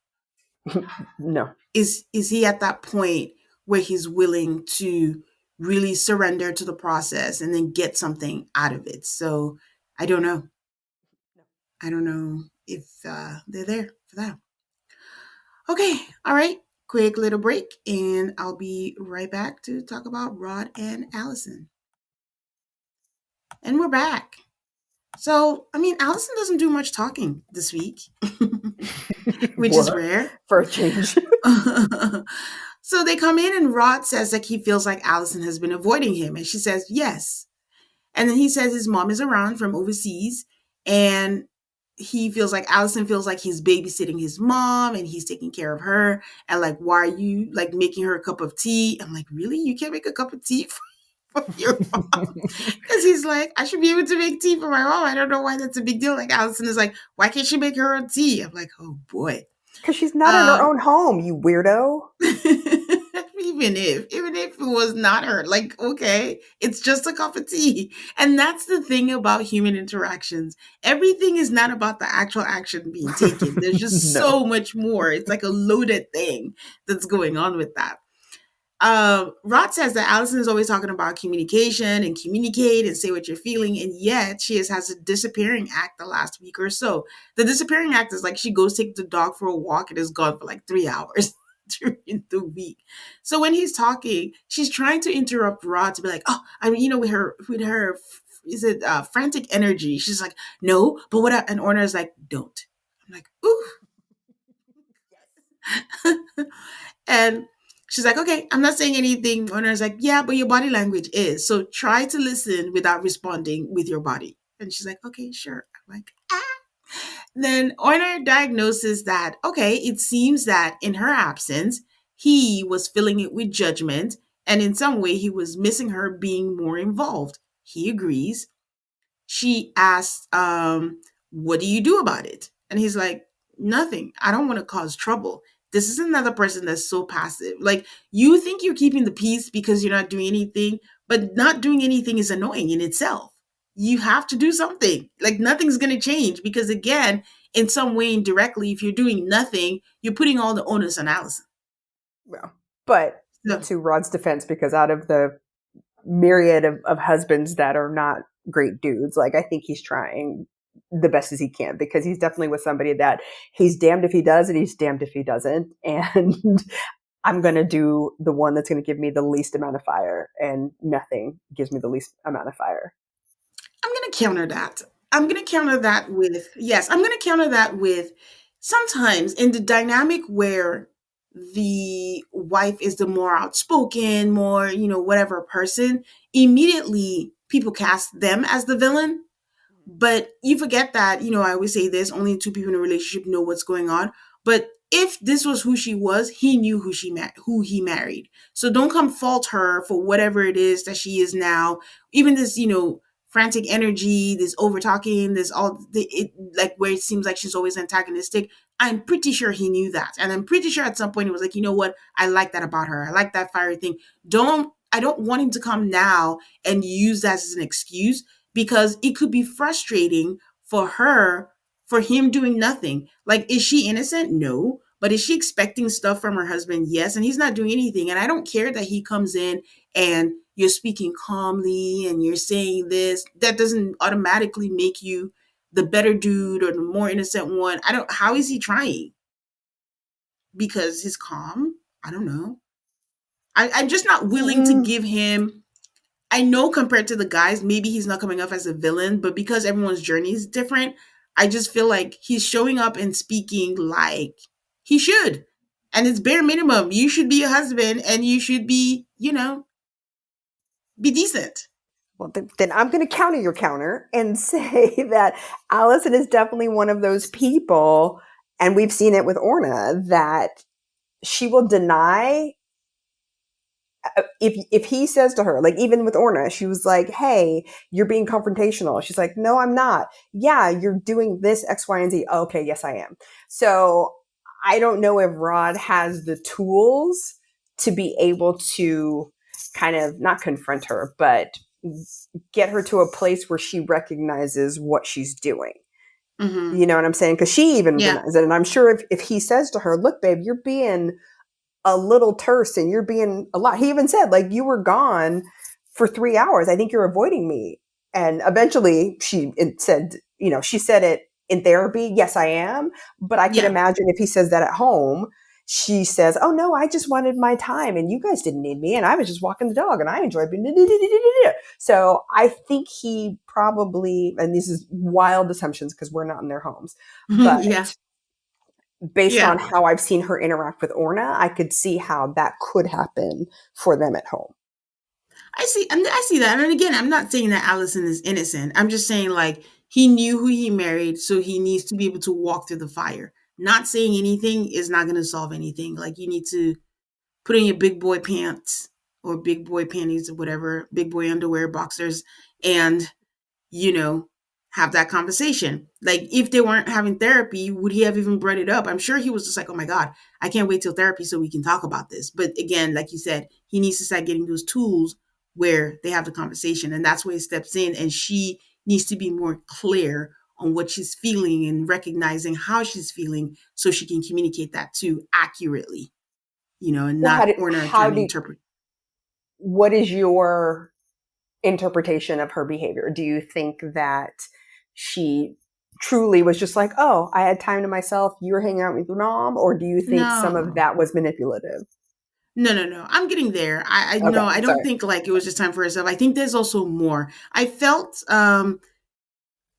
No. Is he at that point where he's willing to really surrender to the process and then get something out of it? So I don't know. I don't know if they're there for that. Okay, all right. Quick little break, and I'll be right back to talk about Rod and Allison. And we're back. So, I mean, Allison doesn't do much talking this week, which is rare. For a change. So they come in, and Rod says that he feels like Allison has been avoiding him. And she says, yes. And then he says his mom is around from overseas, and he feels like Allison feels like he's babysitting his mom and he's taking care of her. And like, why are you like making her a cup of tea? I'm like, really? You can't make a cup of tea for your mom? Because he's like, I should be able to make tea for my mom. I don't know why that's a big deal. Like, Allison is like, why can't she make her own tea? I'm like, oh boy. Because she's not in her own home, you weirdo. Even if it was not her, like, okay, it's just a cup of tea. And that's the thing about human interactions. Everything is not about the actual action being taken. There's just No. so much more. It's like a loaded thing that's going on with that. Rod says that Allison is always talking about communication and communicate and say what you're feeling, and yet she has a disappearing act the last week or so. The disappearing act is like she goes take the dog for a walk and is gone for like 3 hours during the week. So when he's talking, she's trying to interrupt Rod to be like, "Oh, I mean, with her, is it frantic energy?" She's like, "No, but what?" And Orner is like, "Don't." I'm like, "Ooh." And she's like, okay, I'm not saying anything. Orner's like, yeah, but your body language is. So try to listen without responding with your body. And she's like, okay, sure. I'm like, ah. Then Orner diagnoses that, okay, it seems that in her absence, he was filling it with judgment. And in some way, he was missing her being more involved. He agrees. She asks, what do you do about it? And he's like, nothing. I don't want to cause trouble. This is another person that's so passive. Like, you think you're keeping the peace because you're not doing anything, but not doing anything is annoying in itself. You have to do something. Like, nothing's going to change because, again, in some way, indirectly, if you're doing nothing, you're putting all the onus on Allison. Well, but So, to Rod's defense, because out of the myriad of husbands that are not great dudes, like, I think he's trying the best as he can, because he's definitely with somebody that he's damned if he does and he's damned if he doesn't. And I'm going to do the one that's going to give me the least amount of fire, and nothing gives me the least amount of fire. I'm going to counter that. I'm going to counter that with, yes, I'm going to counter that with sometimes in the dynamic where the wife is the more outspoken, more, whatever person, immediately people cast them as the villain. But you forget that, I always say this, only two people in a relationship know what's going on. But if this was who she was, he knew who he married. So don't come fault her for whatever it is that she is now. Even this, frantic energy, this over talking, this like where it seems like she's always antagonistic. I'm pretty sure he knew that. And I'm pretty sure at some point he was like, you know what? I like that about her. I like that fiery thing. I don't want him to come now and use that as an excuse, because it could be frustrating for her, for him doing nothing. Like, is she innocent? No. But is she expecting stuff from her husband? Yes. And he's not doing anything. And I don't care that he comes in and, you're speaking calmly and you're saying this, that doesn't automatically make you the better dude or the more innocent one. I don't, how is he trying? Because he's calm? I don't know. I'm just not willing to Mm, give him. I know compared to the guys, maybe he's not coming off as a villain, but because everyone's journey is different, I just feel like he's showing up and speaking like he should. And it's bare minimum. You should be a husband and you should be, be decent. well, then I'm going to counter your counter and say that Allison is definitely one of those people, and we've seen it with Orna, that she will deny if he says to her, like even with Orna, she was like, "Hey, you're being confrontational." She's like, "No, I'm not." "Yeah, you're doing this X, Y, and Z." "Okay, yes, I am." So I don't know if Rod has the tools to be able to kind of not confront her, but get her to a place where she recognizes what she's doing. Hmm. You know what I'm saying? Because she even Yeah. denies it. And I'm sure if he says to her, "Look, babe, you're being a little terse and you're being a lot." He even said, like, "You were gone for 3 hours. I think you're avoiding me." And eventually she said, she said it in therapy, "Yes, I am." But I could Yeah. imagine if he says that at home, she says, "Oh no, I just wanted my time and you guys didn't need me and I was just walking the dog and I enjoyed being." So I think he probably, and this is wild assumptions because we're not in their homes, but Yeah. based on Yeah. how I've seen her interact with Orna, I could see how that could happen for them at home. I see that. And again, I'm not saying that Allison is innocent. I'm just saying like he knew who he married, so he needs to be able to walk through the fire. Not saying anything is not going to solve anything. Like you need to put in your big boy pants or big boy panties or whatever, big boy underwear, boxers, and you know, have that conversation. Like if they weren't having therapy, would he have even brought it up? I'm sure he was just like, "Oh my god, I can't wait till therapy so we can talk about this." But again, like you said, he needs to start getting those tools where they have the conversation, and that's where he steps in, and she needs to be more clear on what she's feeling and recognizing how she's feeling so she can communicate that too accurately, and Well, not Orna trying to interpret. what is your interpretation of her behavior? Do you think that she truly was just like, "Oh, I had time to myself, you were hanging out with your mom," or do you think some of No. that was manipulative? No, no, no. I'm getting there. I Okay, no, I don't sorry. think like it was just time for herself. I think there's also more. I felt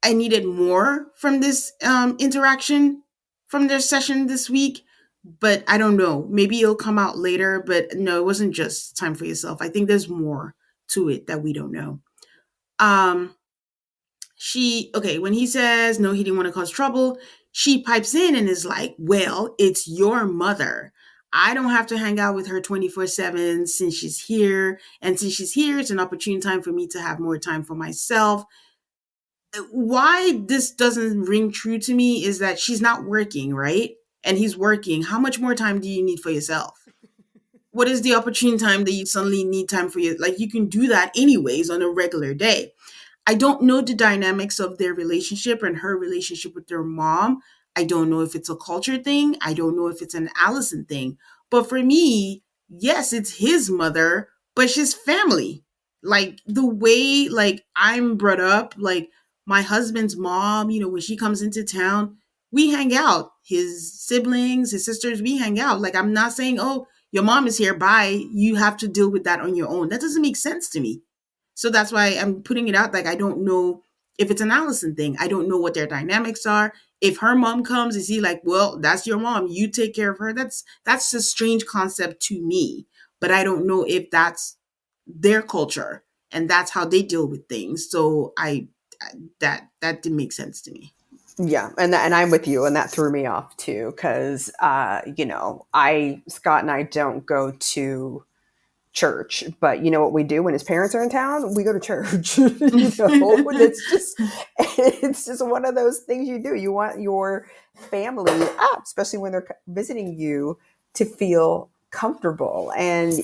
I needed more from this interaction from their session this week, but I don't know. Maybe it'll come out later, but no, it wasn't just time for yourself. I think there's more to it that we don't know. Um she okay, when he says no, he didn't want to cause trouble, she pipes in and is like, "Well, it's your mother. I don't have to hang out with her 24/7 since she's here, and since she's here, it's an opportune time for me to have more time for myself." Why this doesn't ring true to me is that she's not working, right? And he's working. How much more time do you need for yourself? What is the opportune time that you suddenly need time for you? Like you can do that anyways on a regular day. I don't know the dynamics of their relationship and her relationship with their mom. I don't know if it's a culture thing. I don't know if it's an Allison thing. But for me, yes, it's his mother, but she's family. Like the way like I'm brought up, like my husband's mom, when she comes into town, we hang out. His siblings, his sisters, we hang out. Like I'm not saying, "Oh, your mom is here, bye. You have to deal with that on your own." That doesn't make sense to me. So that's why I'm putting it out. Like, I don't know if it's an Allison thing. I don't know what their dynamics are. If her mom comes, is he like, "Well, that's your mom. You take care of her"? That's a strange concept to me. But I don't know if that's their culture and that's how they deal with things. So that didn't make sense to me. Yeah, and I'm with you, and that threw me off too, because I Scott and I don't go to church, but you know what we do when his parents are in town? We go to church. It's just one of those things you do. You want your family, especially when they're visiting you, to feel comfortable. And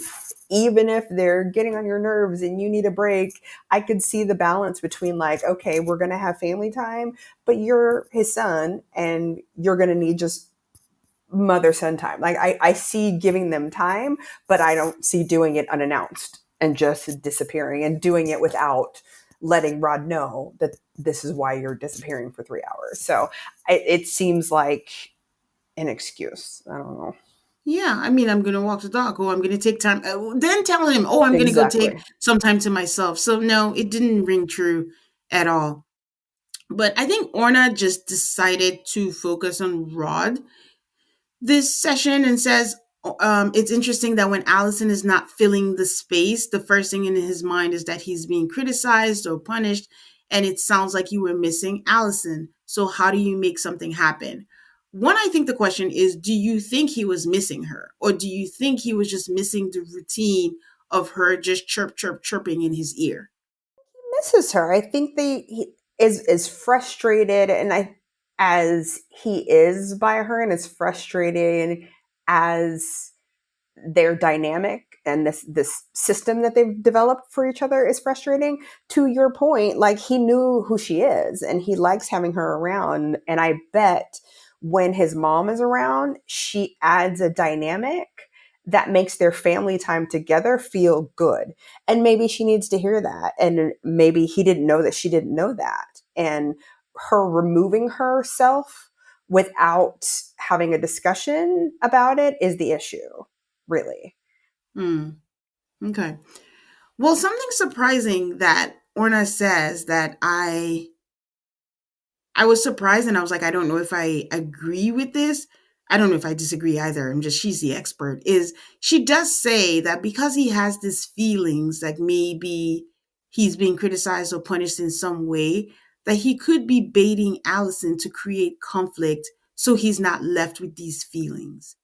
even if they're getting on your nerves and you need a break, I could see the balance between like, okay, we're going to have family time, but you're his son and you're going to need just mother son time. Like I see giving them time, but I don't see doing it unannounced. and just disappearing and doing it without letting Rod know that this is why you're disappearing for 3 hours. So it seems like an excuse. I don't know. Yeah, I mean, I'm gonna walk the dog, or I'm gonna take time. Then tell him, oh, I'm gonna go take Exactly. some time to myself. So no, it didn't ring true at all. But I think Orna just decided to focus on Rod this session and says, it's interesting that when Allison is not filling the space, the first thing in his mind is that he's being criticized or punished. And it sounds like you were missing Allison. So, how do you make something happen? One, I think the question is, do you think he was missing her? Or do you think he was just missing the routine of her just chirp, chirp, chirping in his ear? Misses her. I think he is frustrated, and I as he is by her, and as frustrated as their dynamic and this system that they've developed for each other is frustrating. To your point, like, he knew who she is and he likes having her around, and I bet when his mom is around, she adds a dynamic that makes their family time together feel good. And maybe she needs to hear that, and maybe he didn't know that she didn't know that, and her removing herself without having a discussion about it is the issue, really. Hmm. Okay. Well, something surprising that Orna says that I was surprised and I was like, I don't know if I agree with this. I don't know if I disagree either. I'm just, she's the expert. Is she does say that because he has these feelings, like maybe he's being criticized or punished in some way, that he could be baiting Allison to create conflict so he's not left with these feelings.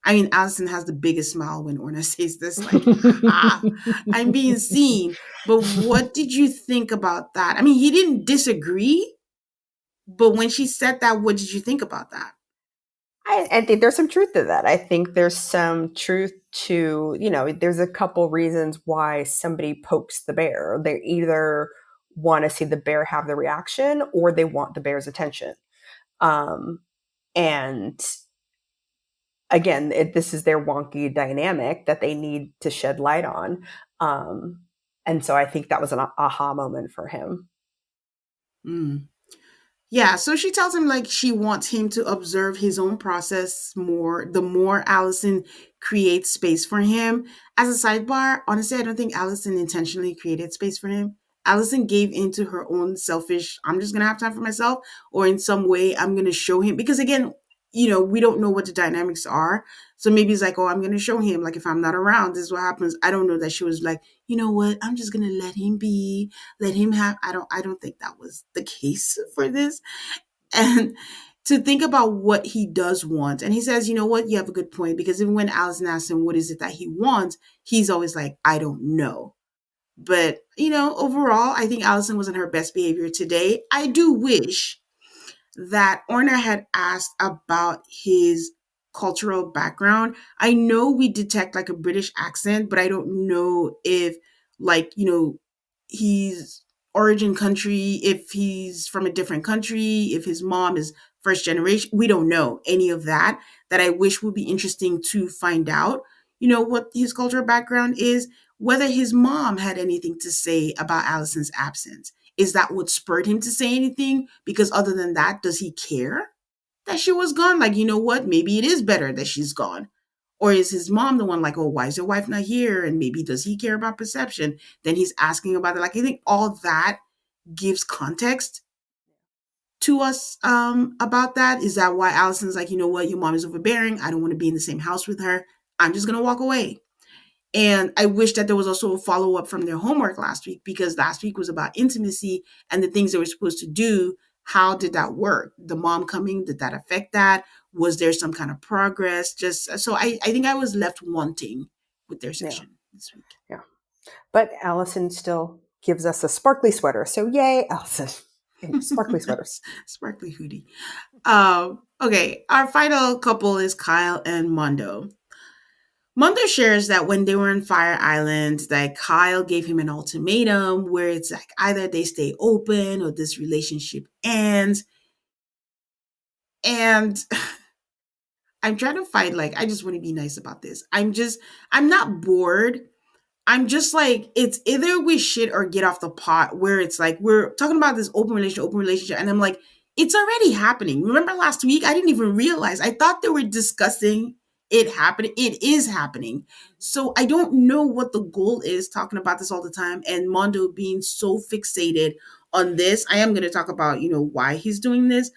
I mean, Allison has the biggest smile when Orna says this, like, aha, I'm being seen. But what did you think about that? I mean, he didn't disagree, but when she said that, what did you think about that? I think there's some truth to that. I think there's some truth to, there's a couple reasons why somebody pokes the bear. They either want to see the bear have the reaction or they want the bear's attention. Um, and again, this is their wonky dynamic that they need to shed light on. Um, and so I think that was an aha moment for him. Mm. Yeah, so she tells him like she wants him to observe his own process more. The more Allison creates space for him. As a sidebar, honestly, I don't think Allison intentionally created space for him. Allison gave into her own selfish, I'm just going to have time for myself, or in some way, I'm going to show him. Because again, we don't know what the dynamics are. So maybe it's like, oh, I'm going to show him. Like, if I'm not around, this is what happens. I don't know that she was like, you know what? I'm just going to let him be, let him have. I don't think that was the case for this. And to think about what he does want. And he says, you know what, you have a good point. Because even when Allison asks him what is it that he wants, he's always like, I don't know. But, overall, I think Allison was in her best behavior today. I do wish that Orna had asked about his cultural background. I know we detect like a British accent, but I don't know if like, he's origin country, if he's from a different country, if his mom is first generation. We don't know any of that. That I wish would be interesting to find out, what his cultural background is, whether his mom had anything to say about Allison's absence. Is that what spurred him to say anything? Because other than that, does he care that she was gone? Like, you know what? Maybe it is better that she's gone. Or is his mom the one like, oh, why is your wife not here? And maybe does he care about perception? Then he's asking about it. Like, I think all that gives context to us about that. Is that why Allison's like, you know what? Your mom is overbearing. I don't want to be in the same house with her. I'm just going to walk away. And I wish that there was also a follow up from their homework last week, because last week was about intimacy and the things they were supposed to do. How did that work? The mom coming, did that affect that? Was there some kind of progress? Just so I think I was left wanting with their Yeah. session this week. Yeah. But Allison still gives us a sparkly sweater. So yay, Allison. Sparkly sweaters. Sparkly hoodie. Okay, our final couple is Kyle and Mondo. Mondo shares that when they were on Fire Island, that Kyle gave him an ultimatum where it's like either they stay open or this relationship ends. And I'm trying to find, like, I just want to be nice about this. I'm not bored, I'm just like, it's either we shit or get off the pot, where it's like we're talking about this open relationship, and I'm like, it's already happening. Remember last week? I didn't even realize. I thought they were discussing it happening. It is happening. So I don't know what the goal is talking about this all the time, and Mondo being so fixated on this. I am going to talk about, why he's doing this,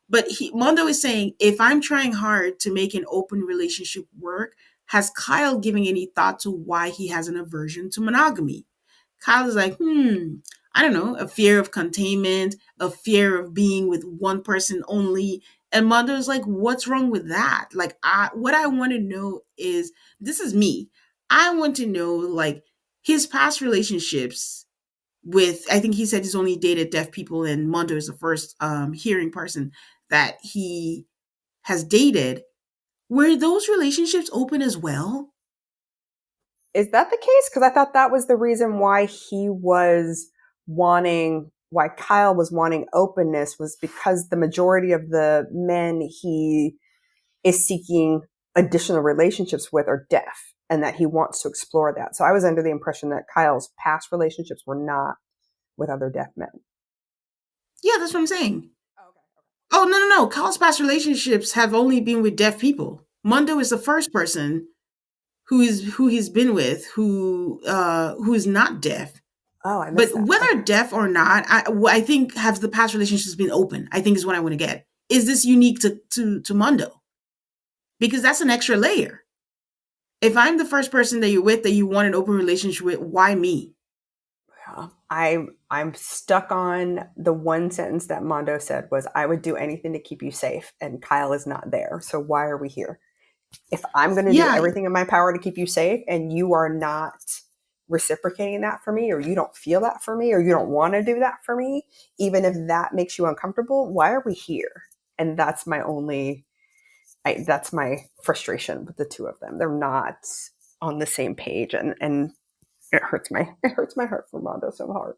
but Mondo is saying, if I'm trying hard to make an open relationship work, has Kyle given any thought to why he has an aversion to monogamy? Kyle is like, I don't know, a fear of containment, a fear of being with one person only. And Mondo's like, what's wrong with that? Like, what I want to know is, this is me. I want to know, like, his past relationships with, I think he said he's only dated deaf people, and Mondo is the first hearing person that he has dated. Were those relationships open as well? Is that the case? Because I thought that was the reason why why Kyle was wanting openness, was because the majority of the men he is seeking additional relationships with are deaf, and that he wants to explore that. So I was under the impression that Kyle's past relationships were not with other deaf men. Yeah, that's what I'm saying. Oh, no, no, no. Kyle's past relationships have only been with deaf people. Mondo is the first person who he's been with who is not deaf. Oh, I But missed that. whether Okay. deaf or not, I think, have the past relationships been open? I think is what I want to get. Is this unique to Mondo? Because that's an extra layer. If I'm the first person that you're with that you want an open relationship with, why me? Yeah. I'm stuck on the one sentence that Mondo said was, "I would do anything to keep you safe," and Kyle is not there. So why are we here? If I'm going to do Yeah, everything in my power to keep you safe, and you are not reciprocating that for me, or you don't feel that for me, or you don't want to do that for me, even if that makes you uncomfortable, why are we here? And that's my only, that's my frustration with the two of them. They're not on the same page, and it hurts my heart for Mondo so hard.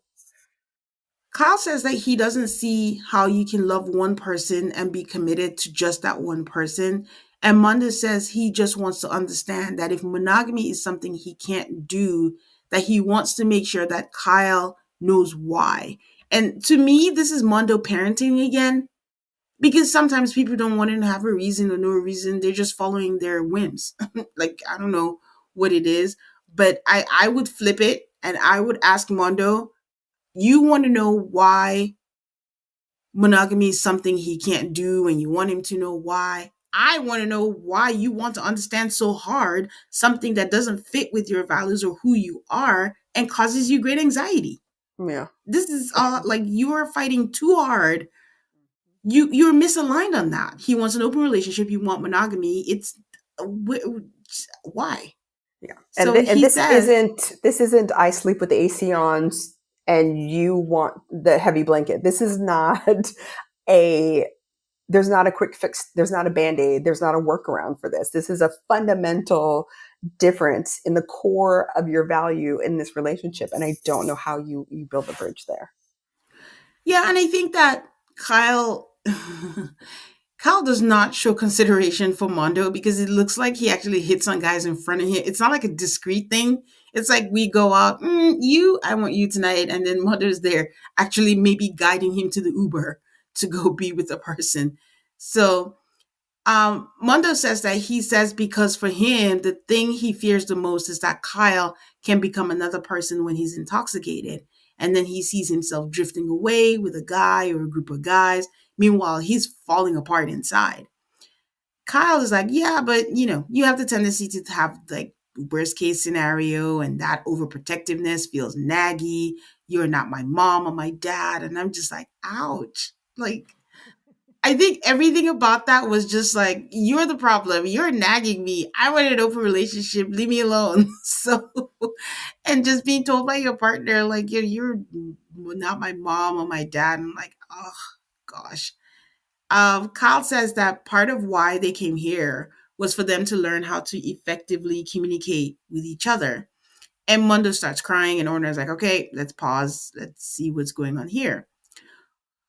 Kyle says that he doesn't see how you can love one person and be committed to just that one person. And Mondo says he just wants to understand that if monogamy is something he can't do, that he wants to make sure that Kyle knows why. And to me, this is Mondo parenting again, because sometimes people don't want to have a reason or no reason. They're just following their whims. Like, I don't know what it is, but I would flip it and I would ask Mondo, you want to know why monogamy is something he can't do, and you want him to know why. I want to know why you want to understand so hard something that doesn't fit with your values or who you are and causes you great anxiety. Yeah, This is for sure. like you are fighting too hard. You're misaligned on that. He wants an open relationship. You want monogamy. It's why. Yeah, So and he says, this isn't I sleep with the AC on and you want the heavy blanket. This is not a there's not a quick fix. There's not a band-aid. There's not a workaround for this. This is a fundamental difference in the core of your value in this relationship, and I don't know how you build a bridge there. yeah, and I think that Kyle Kyle does not show consideration for Mondo, because it looks like he actually hits on guys in front of him. It's not like a discreet thing. It's like we go out, I want you tonight, and then Mondo's there, actually maybe guiding him to the Uber to go be with the person. So Mondo says that he says because for him, the thing he fears the most is that Kyle can become another person when he's intoxicated. And then he sees himself drifting away with a guy or a group of guys. Meanwhile, he's falling apart inside. Kyle is like, yeah, but you have the tendency to have like worst case scenario, and that overprotectiveness feels naggy. You're not my mom or my dad. And I'm just like, ouch. Like, I think everything about that was just like, you're the problem. You're nagging me. I want an open relationship. Leave me alone. So, and just being told by your partner, like, you're not my mom or my dad. I'm like, oh, gosh. Kyle says that part of why they came here was for them to learn how to effectively communicate with each other. And Mondo starts crying, and Orna's like, okay, let's pause. Let's see what's going on here.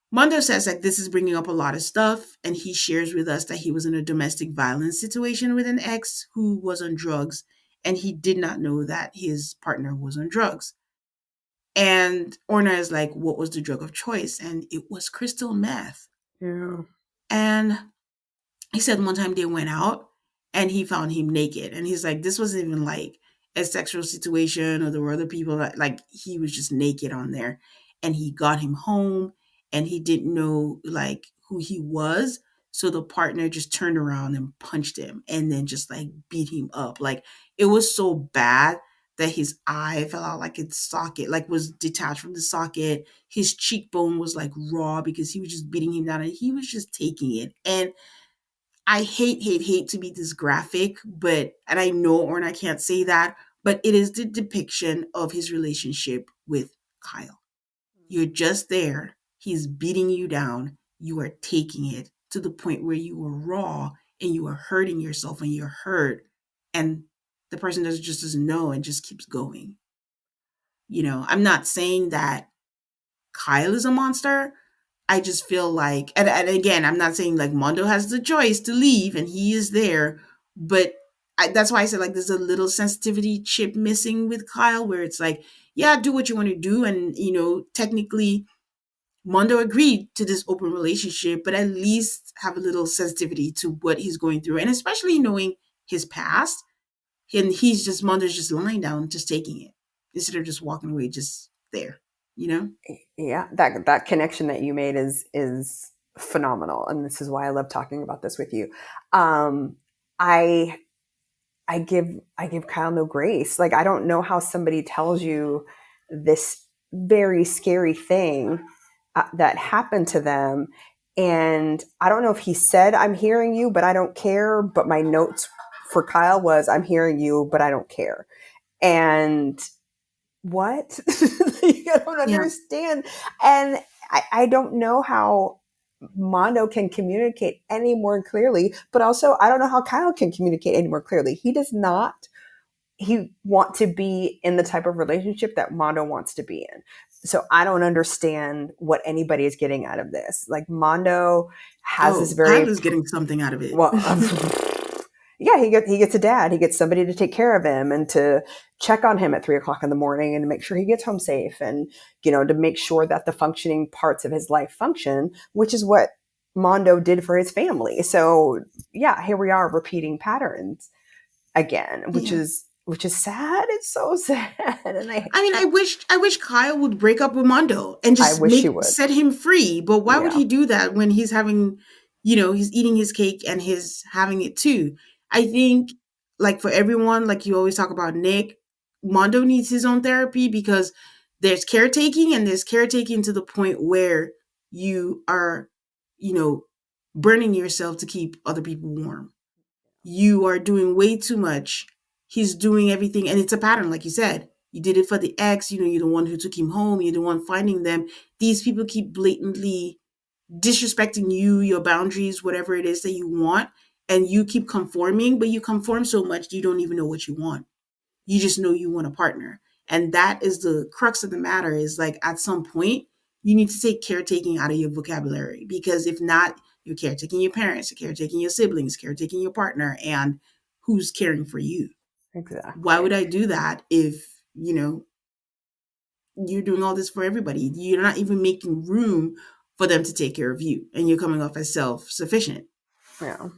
Mondo says that this is bringing up a lot of stuff, and he shares with us that he was in a domestic violence situation with an ex who was on drugs, and he did not know that his partner was on drugs. And Orna is like, what was the drug of choice? And it was crystal meth. Yeah. And he said one time they went out and he found him naked. And he's like, this wasn't even like a sexual situation or there were other people that, like, he was just naked on there. And he got him home and he didn't know like who he was. So the partner just turned around and punched him and then just like beat him up. Like, it was so bad that his eye fell out, like its socket, like was detached from the socket. His cheekbone was like raw because he was just beating him down and he was just taking it. And I hate to be this graphic, but, and I know Orna can't say that, but it is the depiction of his relationship with Kyle. You're just there. He's beating you down. You are taking it to the point where you are raw and you are hurting yourself and you're hurt. And the person doesn't know and just keeps going. I'm not saying that Kyle is a monster. I just feel like, and again, I'm not saying like Mondo has the choice to leave and he is there, but that's why I said like there's a little sensitivity chip missing with Kyle where it's like, yeah, do what you want to do. And, technically Mondo agreed to this open relationship, but at least have a little sensitivity to what he's going through. And especially knowing his past, and Mondo's just lying down, just taking it instead of just walking away, just there, you know? Yeah, that connection that you made is phenomenal, and this is why I love talking about this with you. I I give Kyle no grace. Like, I don't know how somebody tells you this very scary thing that happened to them. And I don't know if he said, I'm hearing you, but I don't care. But my notes for Kyle was, I'm hearing you, but I don't care. And what? I don't Yeah. understand. And I don't know how Mondo can communicate any more clearly, but also I don't know how Kyle can communicate any more clearly. He does not, he want to be in the type of relationship that Mondo wants to be in. So I don't understand what anybody is getting out of this. Like, Mondo has this Oh, Kyle very, is getting something out of it. well, yeah, he gets a dad. He gets somebody to take care of him and to check on him at 3 o'clock in the morning and to make sure he gets home safe and, to make sure that the functioning parts of his life function, which is what Mondo did for his family. So yeah, here we are repeating patterns again, Yeah. which is sad. It's so sad. And I mean, I wish Kyle would break up with Mondo and I just wish he make would. set him free. But why would Yeah, he do that when he's having, he's eating his cake and he's having it too? I think, like, for everyone, like you always talk about Nick, Mondo needs his own therapy because there's caretaking and there's caretaking to the point where you are, you know, burning yourself to keep other people warm. You are doing way too much. He's doing everything, and it's a pattern, like you said. You did it for the ex, you're the one who took him home, you're the one finding them. These people keep blatantly disrespecting you, your boundaries, whatever it is that you want, and you keep conforming, but you conform so much you don't even know what you want. You just know you want a partner. And that is the crux of the matter, is like, at some point you need to take caretaking out of your vocabulary, because if not, you're caretaking your parents, you're caretaking your siblings, caretaking your partner, and who's caring for you? Why exactly. would I do that if, you're doing all this for everybody? You're not even making room for them to take care of you, and you're coming off as self-sufficient. Yeah.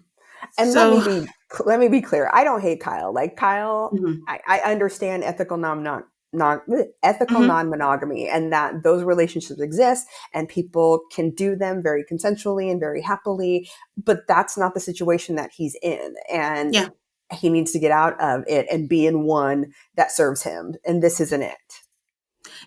And So, let me be clear. I don't hate Kyle. Like, Kyle, mhm, I understand ethical non ethical mhm, non-monogamy, and that those relationships exist and people can do them very consensually and very happily, but that's not the situation that he's in, and yeah. he needs to get out of it and be in one that serves him, and this isn't it.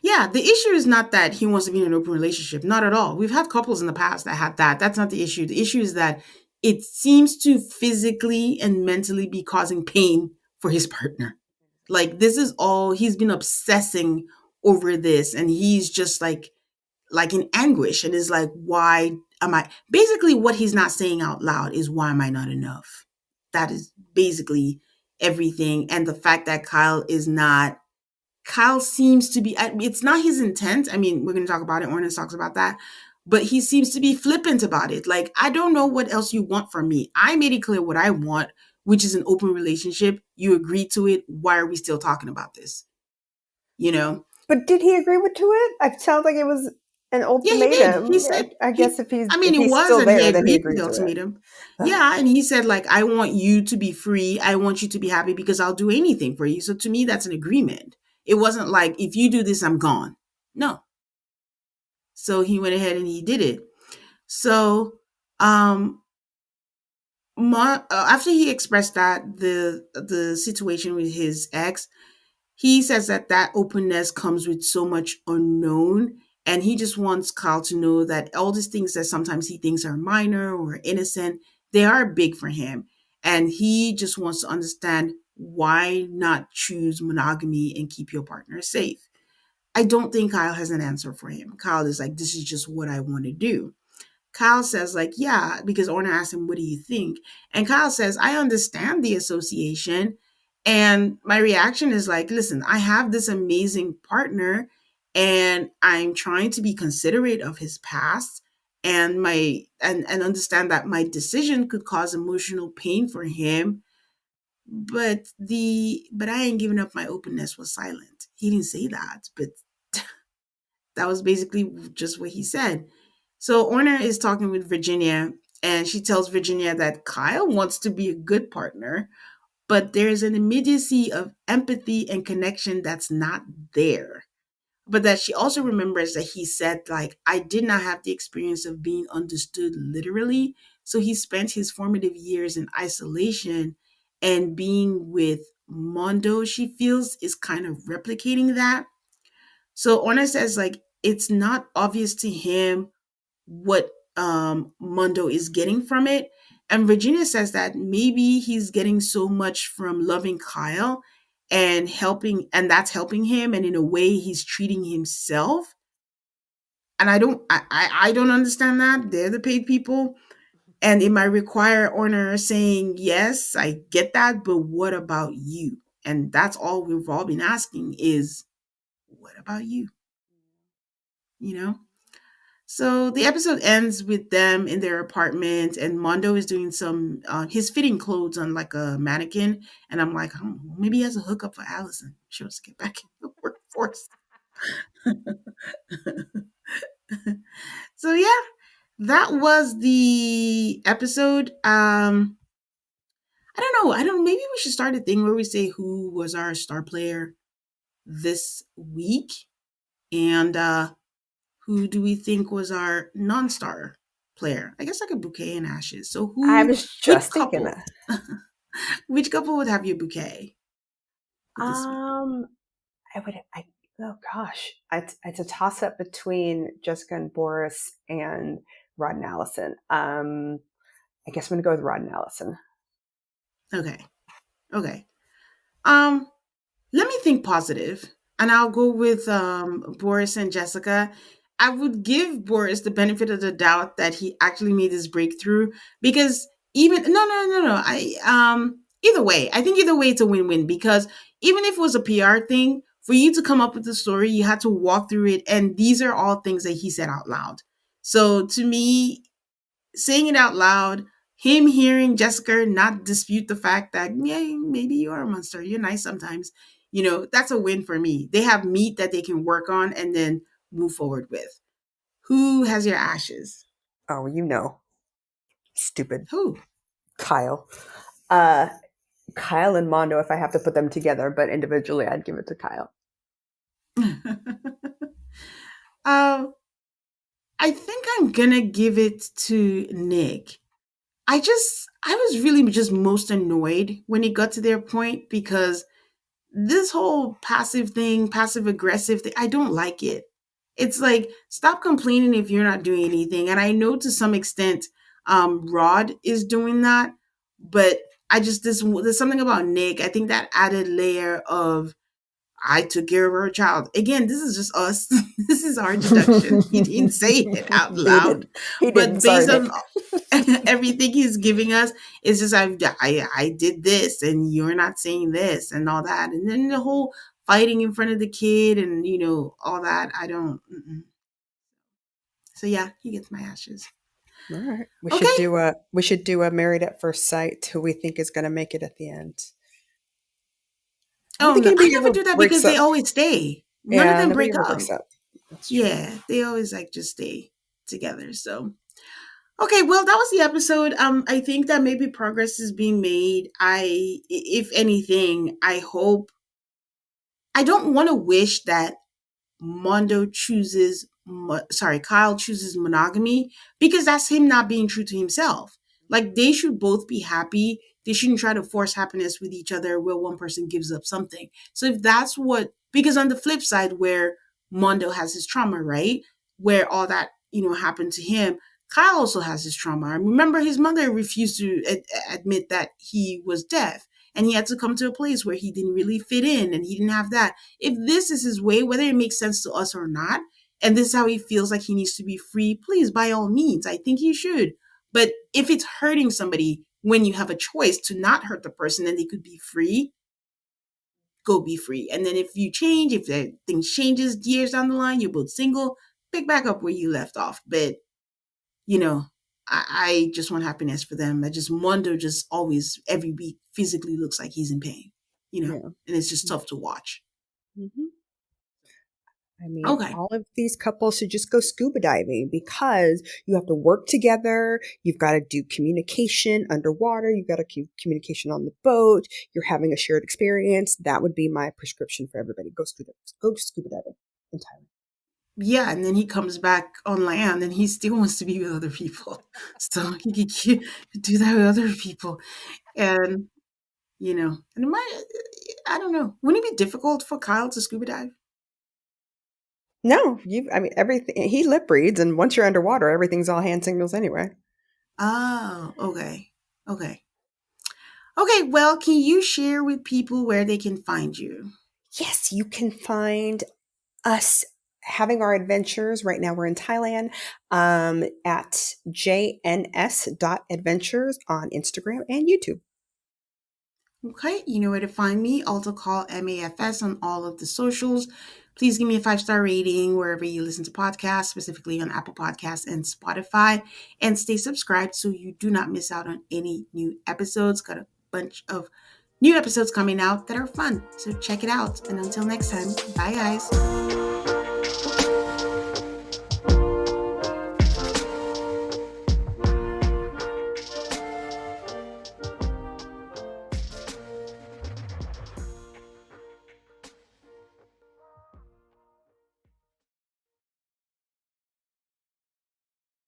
Yeah, the issue is not that he wants to be in an open relationship. Not at all. We've had couples in the past that had that. That's not the issue. The issue is that it seems to physically and mentally be causing pain for his partner. Like, this is all he's been obsessing over this, and he's just like in anguish and is like, why am I, basically what he's not saying out loud is, why am I not enough? That is basically everything. And the fact that Kyle seems to be, it's not his intent. I mean, we're going to talk about it. Orna talks about that. But he seems to be flippant about it. Like, I don't know what else you want from me. I made it clear what I want. which is an open relationship. You agreed to it. Why are we still talking about this? You know? But did he agree to it? I sounds like it was an Yeah, he did. He ultimatum. said I he guess if he's I mean if it he's was, still and he there, then he agreed to the agreed to it. ultimatum. Ugh. Yeah, and he said like, I want you to be free. I want you to be happy because I'll do anything for you. So to me that's an agreement. It wasn't like, if you do this I'm gone. No. So he went ahead and he did it. So um after he expressed that the situation with his ex, he says that that openness comes with so much unknown, and he just wants Kyle to know that all these things that sometimes he thinks are minor or innocent, they are big for him, and he just wants to understand why not choose monogamy and keep your partner safe. I don't think Kyle has an answer for him. Kyle is like, this is just what I want to do. Kyle says, like, yeah, because Orna asked him, what do you think? And Kyle says, I understand the association. And my reaction is like, listen, I have this amazing partner and I'm trying to be considerate of his past and and understand that my decision could cause emotional pain for him. But I ain't giving up my openness was silent. He didn't say that, but that was basically just what he said. So Orner is talking with Virginia, and she tells Virginia that Kyle wants to be a good partner, but there's an immediacy of empathy and connection that's not there. But that she also remembers that he said, like, I did not have the experience of being understood literally. So he spent his formative years in isolation, and being with Mondo, she feels, is kind of replicating that. So Orna says, like, it's not obvious to him what Mondo is getting from it. And Virginia says that maybe he's getting so much from loving Kyle and helping, and that's helping him. And in a way, he's treating himself. And I don't understand that. They're the paid people. And it might require Orner saying, yes, I get that, but what about you? And that's all we've all been asking is, what about you? You know? So the episode ends with them in their apartment, and Mondo is doing some. He's fitting clothes on like a mannequin, and I'm like, oh, maybe he has a hookup for Allison. She wants to get back in the workforce. So yeah, that was the episode. I don't know. I don't. Maybe we should start a thing where we say who was our star player this week, and who do we think was our non-star player? I guess like a bouquet and ashes. So I who, was which just thinking couple, that. which couple would have your bouquet for this week? Um, I would. Oh gosh, it's a toss up between Jessica and Boris and Rod and Allison. I guess I'm gonna go with Rod and Allison. Okay, okay. Um, Let me think positive, and I'll go with Boris and Jessica. I would give Boris the benefit of the doubt that he actually made his breakthrough, because even no. Either way, I think either way it's a win-win, because even if it was a PR thing, for you to come up with the story, you had to walk through it, and these are all things that he said out loud. So to me, saying it out loud, him hearing Jessica not dispute the fact that, yeah, maybe you are a monster, you're nice sometimes, that's a win for me. They have meat that they can work on and then move forward with. Who has your ashes? Oh, stupid Who? Kyle. Uh, Kyle and Mondo. If I have to put them together, but individually, I'd give it to Kyle. um, I think I'm gonna give it to Nick. I was really just most annoyed when it got to their point, because this whole passive thing, passive aggressive thing, I don't like it. It's like, stop complaining if you're not doing anything. And I know to some extent, Rod is doing that, but there's something about Nick. I think that added layer of, I took care of her child. Again, this is just us. This is our deduction. He didn't say it out he loud, did. He didn't. but Sorry, based on Nick. everything he's giving us, it's just, I did this and you're not saying this and all that, and then the whole fighting in front of the kid and all that. I don't. Mm-mm. So yeah, he gets my ashes. All right. Okay. We should do a married at first sight who we think is going to make it at the end. I don't Oh think no, I anybody never ever do that breaks because they up. always stay. None of Yeah, them nobody break ever up. breaks up. That's true. Yeah, they always like just stay together. So okay, well that was the episode. I think that maybe progress is being made. If anything, I hope. I don't want to wish that Kyle chooses monogamy because that's him not being true to himself. Like they should both be happy. They shouldn't try to force happiness with each other where one person gives up something. So if that's what, because on the flip side, where Mondo has his trauma, right? Where all that, happened to him, Kyle also has his trauma. I remember his mother refused to admit that he was deaf and he had to come to a place where he didn't really fit in and he didn't have that. If this is his way, whether it makes sense to us or not, and this is how he feels like he needs to be free, please, by all means, I think he should. But if it's hurting somebody when you have a choice to not hurt the person and they could be free, go be free. And then if you change, if things changes years down the line, you're both single, pick back up where you left off. But, you know, I just want happiness for them. I just Mondo just always every week physically looks like he's in pain, Yeah. and it's just tough to watch. Hmm. I mean, Okay. all of these couples should just go scuba diving because you have to work together. You've got to do communication underwater. You've got to do communication on the boat. You're having a shared experience. That would be my prescription for everybody. Go scuba diving in Thailand. Yeah, and then he comes back on land and he still wants to be with other people. So he could do that with other people. And, and I don't know. Wouldn't it be difficult for Kyle to scuba dive? No, I mean, everything, he lip reads, and once you're underwater, everything's all hand signals anyway. Oh, okay. Okay. Okay, well, can you share with people where they can find you? Yes, you can find us having our adventures. Right now, we're in Thailand at jns.adventures on Instagram and YouTube. Okay, you know where to find me. Also call MAFS on all of the socials. Please give me a 5-star rating wherever you listen to podcasts, specifically on Apple Podcasts and Spotify. And stay subscribed so you do not miss out on any new episodes. Got a bunch of new episodes coming out that are fun. So check it out. And until next time, bye guys.